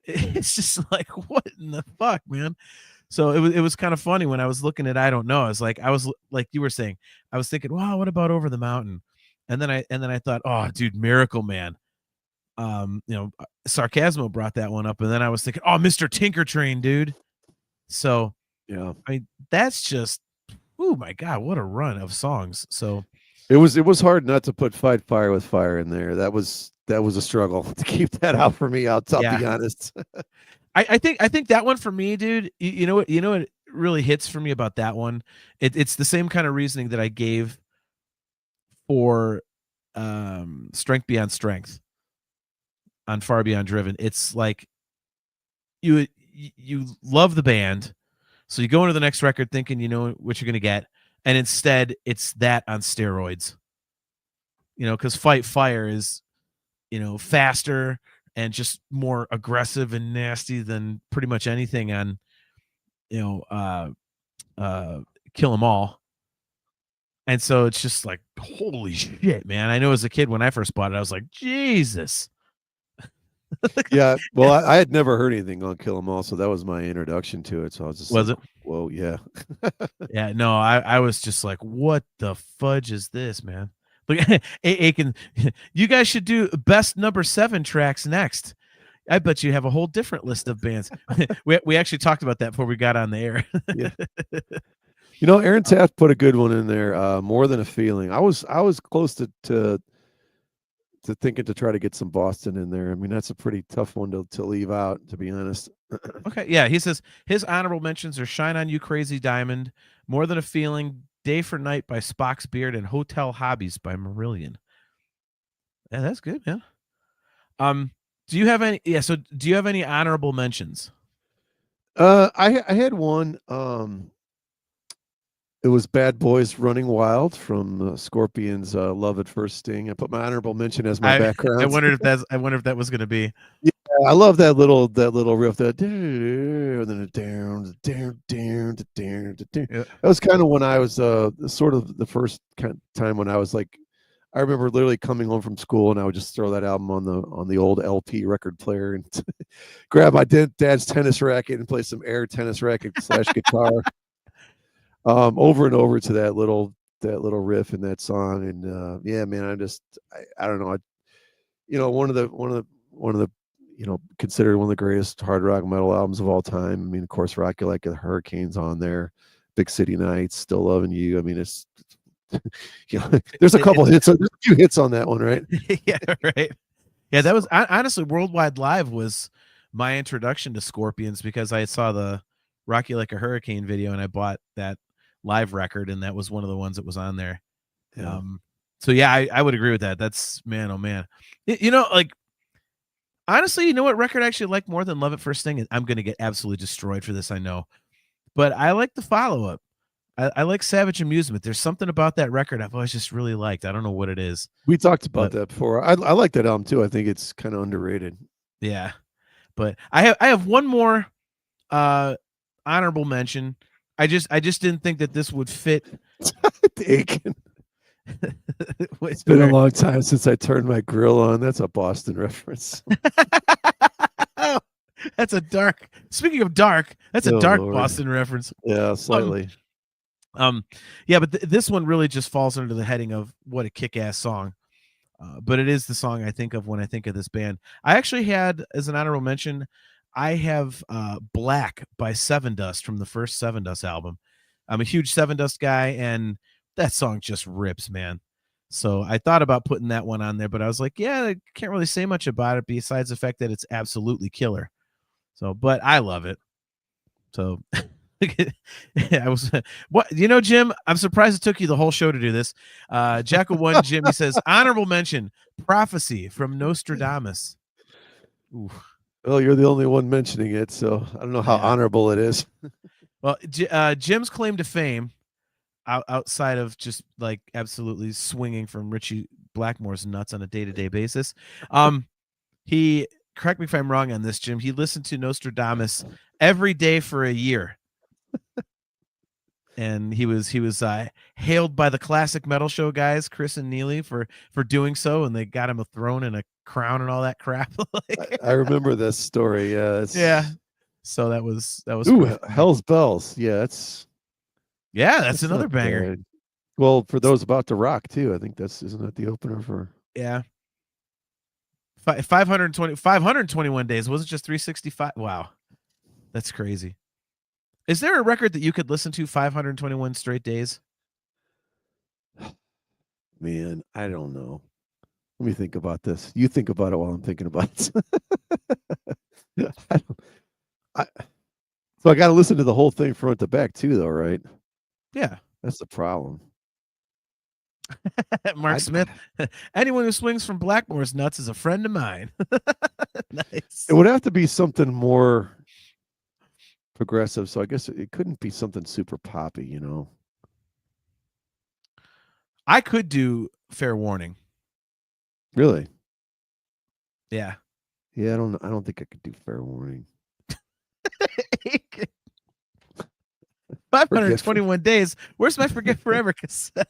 It's just like, what in the fuck, man? So it was kind of funny when I was looking at I Don't Know. I was like you were saying, I was thinking, wow, what about Over the Mountain? And then I thought, oh, dude, Miracle Man. Sarcasmo brought that one up, and then I was thinking, oh, Mr. Tinker Train, dude. So yeah, I mean, that's just, oh my god, what a run of songs. So it was hard not to put Fight Fire with Fire in there. That was a struggle to keep that out for me. I'll be honest. I think that one for me, dude. You know what really hits for me about that one? It's the same kind of reasoning that I gave for Strength Beyond Strength on Far Beyond Driven. It's like you love the band, so you go into the next record thinking you know what you're gonna get, and instead it's that on steroids. Because Fight Fire is faster and just more aggressive and nasty than pretty much anything on Kill 'Em All. And so it's just like, holy shit, man. I know as a kid when I first bought it, I was like, Jesus. Yeah, well, I had never heard anything on Kill 'Em All, so that was my introduction to it. So I was just it? Whoa, yeah. Yeah, no, I was just like, what the fudge is this, man? Look, Aiken, you guys should do best number 7 tracks next. I bet you have a whole different list of bands. we actually talked about that before we got on the air. Yeah. Aaron Taft put a good one in there. More Than a Feeling. I was close to thinking to try to get some Boston in there. I mean, that's a pretty tough one to leave out, to be honest. Okay, yeah. He says his honorable mentions are Shine on You, Crazy Diamond, More Than a Feeling, Day for Night by Spock's Beard, and Hotel Hobbies by Marillion. Yeah, that's good, man. Do you have any? Yeah. So, do you have any honorable mentions? I had one. It was Bad Boys Running Wild from Scorpions' Love at First Sting. I put my honorable mention as my background. I wonder if that was going to be. Yeah, I love that little riff. That then that was kind of when I was sort of the first time when I was like, I remember literally coming home from school and I would just throw that album on the old LP record player and grab my dad's tennis racket and play some air tennis racket / guitar. Over and over to that little riff in that song. And yeah, man, I don't know. One of the considered one of the greatest hard rock metal albums of all time. I mean, of course, Rock You Like a Hurricane's on there. Big City Nights, Still Loving You. I mean, it's there's a couple hits. There's a few hits on that one, right? Yeah, right. Yeah, that was honestly Worldwide Live was my introduction to Scorpions because I saw the Rock You Like a Hurricane video and I bought that live record and that was one of the ones that was on there. Yeah. So yeah, I would agree with that. That's man, oh man. Like honestly, you know what record I actually like more than Love at First Sting? I'm gonna get absolutely destroyed for this, I know. But I like the follow-up. I like Savage Amusement. There's something about that record I've always just really liked. I don't know what it is. We talked about that before. I like that album too. I think it's kind of underrated. Yeah. But I have one more honorable mention. I just didn't think that this would fit. Aiken. It's been a long time since I turned my grill on. That's a Boston reference. That's a dark. Speaking of dark, that's a dark Lord. Boston reference. Yeah, slightly. Yeah, but this one really just falls under the heading of what a kick-ass song. But it is the song I think of when I think of this band. I actually had, as an honorable mention, I have Black by Seven Dust from the first Seven Dust album. I'm a huge Seven Dust guy, and that song just rips, man. So I thought about putting that one on there, but I was like, yeah, I can't really say much about it besides the fact that it's absolutely killer. So, but I love it. So I was what Jim, I'm surprised it took you the whole show to do this. Jackal One Jim, he says honorable mention, Prophecy from Nostradamus. Ooh. Well, you're the only one mentioning it, so I don't know how honorable it is. Well, Jim's claim to fame, outside of just like absolutely swinging from Richie Blackmore's nuts on a day-to-day basis, he, correct me if I'm wrong on this, Jim, he listened to Nostradamus every day for a year. And he was hailed by the Classic Metal Show guys, Chris and Neely, for doing so, and they got him a throne and a crown and all that crap. I remember this story. Yeah. So that was ooh, Hell's Bells. Yeah, that's another banger. Bad. Well, for those about to rock too, I think isn't that the opener for? Yeah. 521 days. Was it just 365? Wow, that's crazy. Is there a record that you could listen to 521 straight days? Man, I don't know. Let me think about this. You think about it while I'm thinking about it. So I got to listen to the whole thing front to back too, though, right? Yeah. That's the problem. Mark Smith, anyone who swings from Blackmore's nuts is a friend of mine. Nice. It would have to be something more progressive, so I guess it couldn't be something super poppy, I could do Fair Warning. Really? Yeah. Yeah, I don't think I could do Fair Warning. 521 days. Where's my Forget Forever cassette?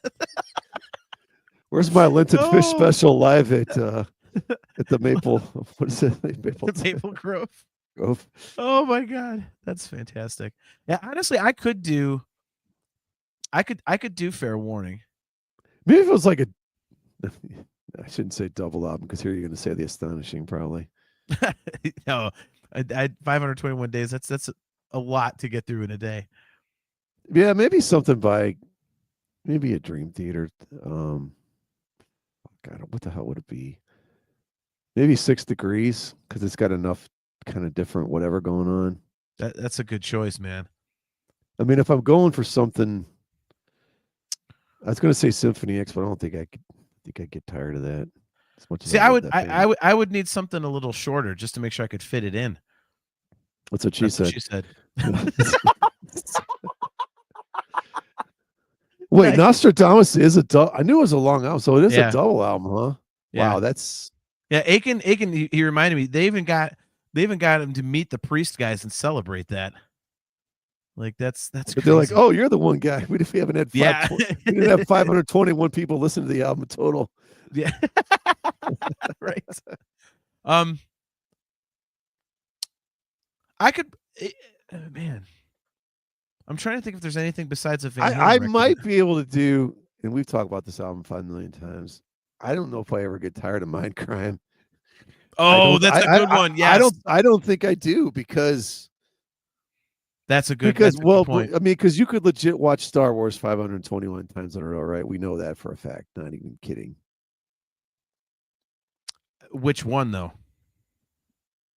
Where's my Linton Fish special live at the Maple? What is it? Maple Grove. Oh my God, that's fantastic. Yeah, honestly, I could do Fair Warning. Maybe if it was like I shouldn't say double album because here you're going to say The Astonishing, probably. No, I 521 days. That's a lot to get through in a day. Yeah, maybe something by maybe a Dream Theater. God, what the hell would it be? Maybe 6 Degrees because it's got enough kind of different whatever going on. That's a good choice, man. I mean, if I'm going for something, I was going to say Symphony X, but I don't think I'd get tired of that. As much as I would need something a little shorter just to make sure I could fit it in. That's what she said. Wait, Nostradamus is I knew it was a long album, so it is a double album, huh? Yeah. Wow, that's Aiken. He reminded me. They even got him to meet the Priest guys and celebrate that. Like that's crazy. They're like, oh, you're the one guy. We haven't had we didn't have 521 people listen to the album total. Yeah. Right. I could, man. I'm trying to think if there's anything besides a Van Halen I record. might be able to do, and we've talked about this album 5 million times. I don't know if I ever get tired of Mindcrime. Oh, that's a good one. Yes. I don't think I do because that's a good point. I mean, because you could legit watch Star Wars 521 times in a row, right? We know that for a fact. Not even kidding. Which one though?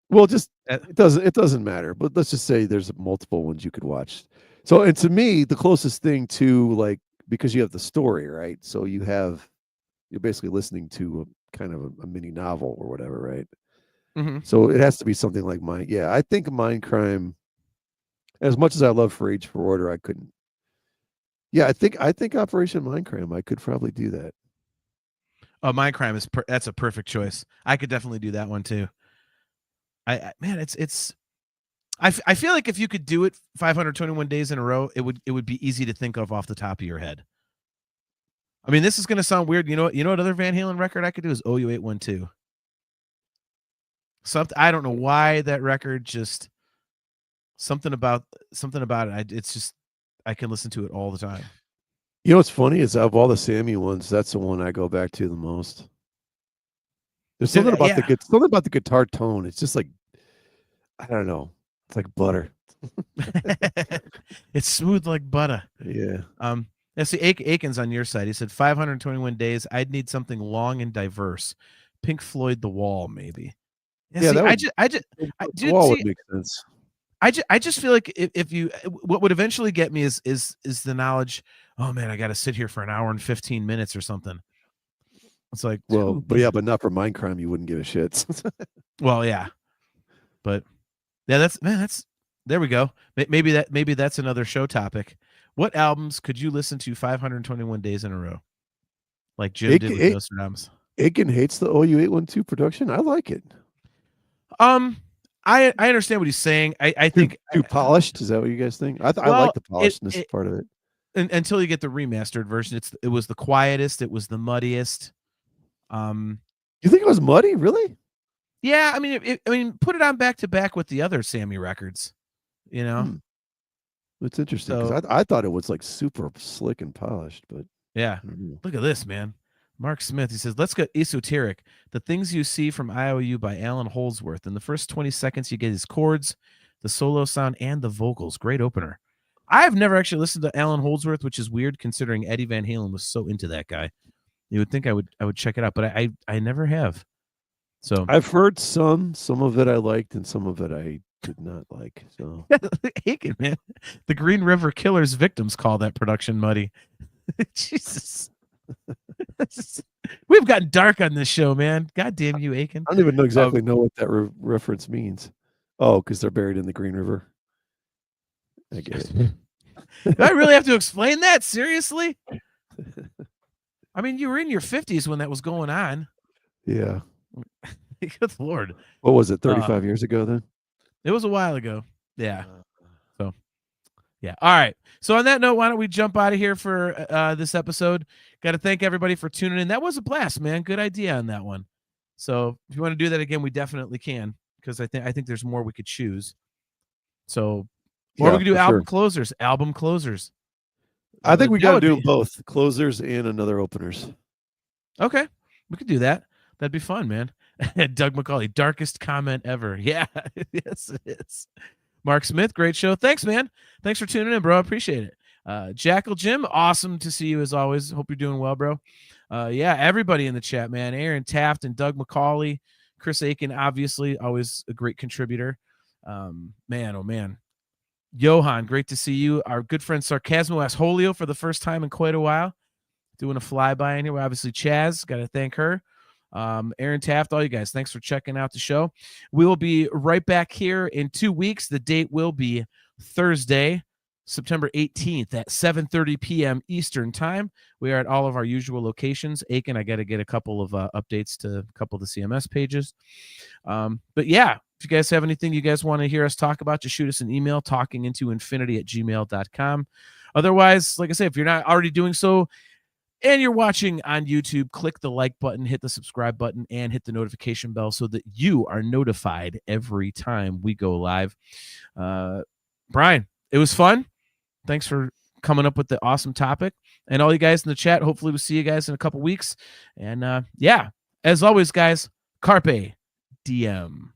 Well, just it doesn't matter. But let's just say there's multiple ones you could watch. So, and to me, the closest thing to like, because you have the story, right? So you're basically listening to a kind of a mini novel or whatever, right? Mm-hmm. So it has to be something like mine. Yeah, I think Mindcrime. As much as I love For Age for Order, I couldn't. Yeah, I think Operation Mindcrime. I could probably do that. Oh, Mindcrime that's a perfect choice. I could definitely do that one too. I feel like if you could do it 521 days in a row, it would be easy to think of off the top of your head. I mean, this is going to sound weird. You know what other Van Halen record I could do is OU 812. I don't know why that record just something about it. It's just I can listen to it all the time. You know what's funny is of all the Sammy ones, that's the one I go back to the most. There's something about something about the guitar tone. It's just like, I don't know. It's like butter. It's smooth like butter. Yeah. Let's see, Aiken's on your side. He said 521 days. I'd need something long and diverse. Pink Floyd, The Wall, maybe. Yeah, see, The Wall would make sense. I just feel like if you, what would eventually get me is the knowledge. Oh man, I got to sit here for an hour and 15 minutes or something. It's like, well, but not for Mindcrime. You wouldn't give a shit. Well, yeah, but yeah, that's there we go. Maybe that's another show topic. What albums could you listen to 521 days in a row, like Jim did with Nostradamus? Aiken hates the OU812 production. I like it. I understand what he's saying. I think too polished. Is that what you guys think? I like the polishedness part of it. Until you get the remastered version, it was the quietest. It was the muddiest. You think it was muddy? Really? Yeah. I mean, put it on back to back with the other Sammy records. You know, it's interesting because I thought it was like super slick and polished, but yeah. Look at this, man. Mark Smith, he says, let's get esoteric. The Things You See from IOU by Alan Holdsworth. In the first 20 seconds, you get his chords, the solo sound, and the vocals. Great opener. I've never actually listened to Alan Holdsworth, which is weird considering Eddie Van Halen was so into that guy. You would think I would check it out, but I never have. So I've heard some of it I liked and some of it I did not like. So Aiken, man. The Green River Killers victims call that production muddy. Jesus. We've gotten dark on this show, man. God damn you, Aiken. I don't even know exactly know what that reference means. Oh, because they're buried in the Green River. I get it. Do I really have to explain that? Seriously? I mean, you were in your 50s when that was going on. Yeah. Good Lord. What was it, 35 years ago then? It was a while ago. Yeah. So, yeah. All right. So on that note, why don't we jump out of here for this episode? Got to thank everybody for tuning in. That was a blast, man. Good idea on that one. So if you want to do that again, we definitely can, because I think there's more we could choose. So, or we could do album closers. Album closers. I think we got to do both closers and another openers. Okay, we could do that. That'd be fun, man. Doug McCauley, darkest comment ever. Yeah, yes, it is. Mark Smith, great show. Thanks, man. Thanks for tuning in, bro. I appreciate it. Jackal Jim, awesome to see you as always. Hope you're doing well, bro. Yeah, everybody in the chat, man. Aaron Taft and Doug McCauley, Chris Aiken, obviously, always a great contributor. Man, oh man. Johan, great to see you. Our good friend Sarcasmo Asholio for the first time in quite a while. Doing a flyby in here. Obviously, Chaz, got to thank her. Aaron Taft, all you guys, thanks for checking out the show. We will be right back here in 2 weeks. The date will be Thursday, September 18th at 7:30 p.m. Eastern time. We are at all of our usual locations. Aiken, I got to get a couple of updates to a couple of the CMS pages. But yeah, if you guys have anything you guys want to hear us talk about, just shoot us an email, talkingintoinfinity@gmail.com. Otherwise, like I said, if you're not already doing so and you're watching on YouTube, click the like button, hit the subscribe button, and hit the notification bell so that you are notified every time we go live. Brian, it was fun. Thanks for coming up with the awesome topic. And all you guys in the chat, hopefully we'll see you guys in a couple weeks. And yeah, as always, guys, Carpe Diem.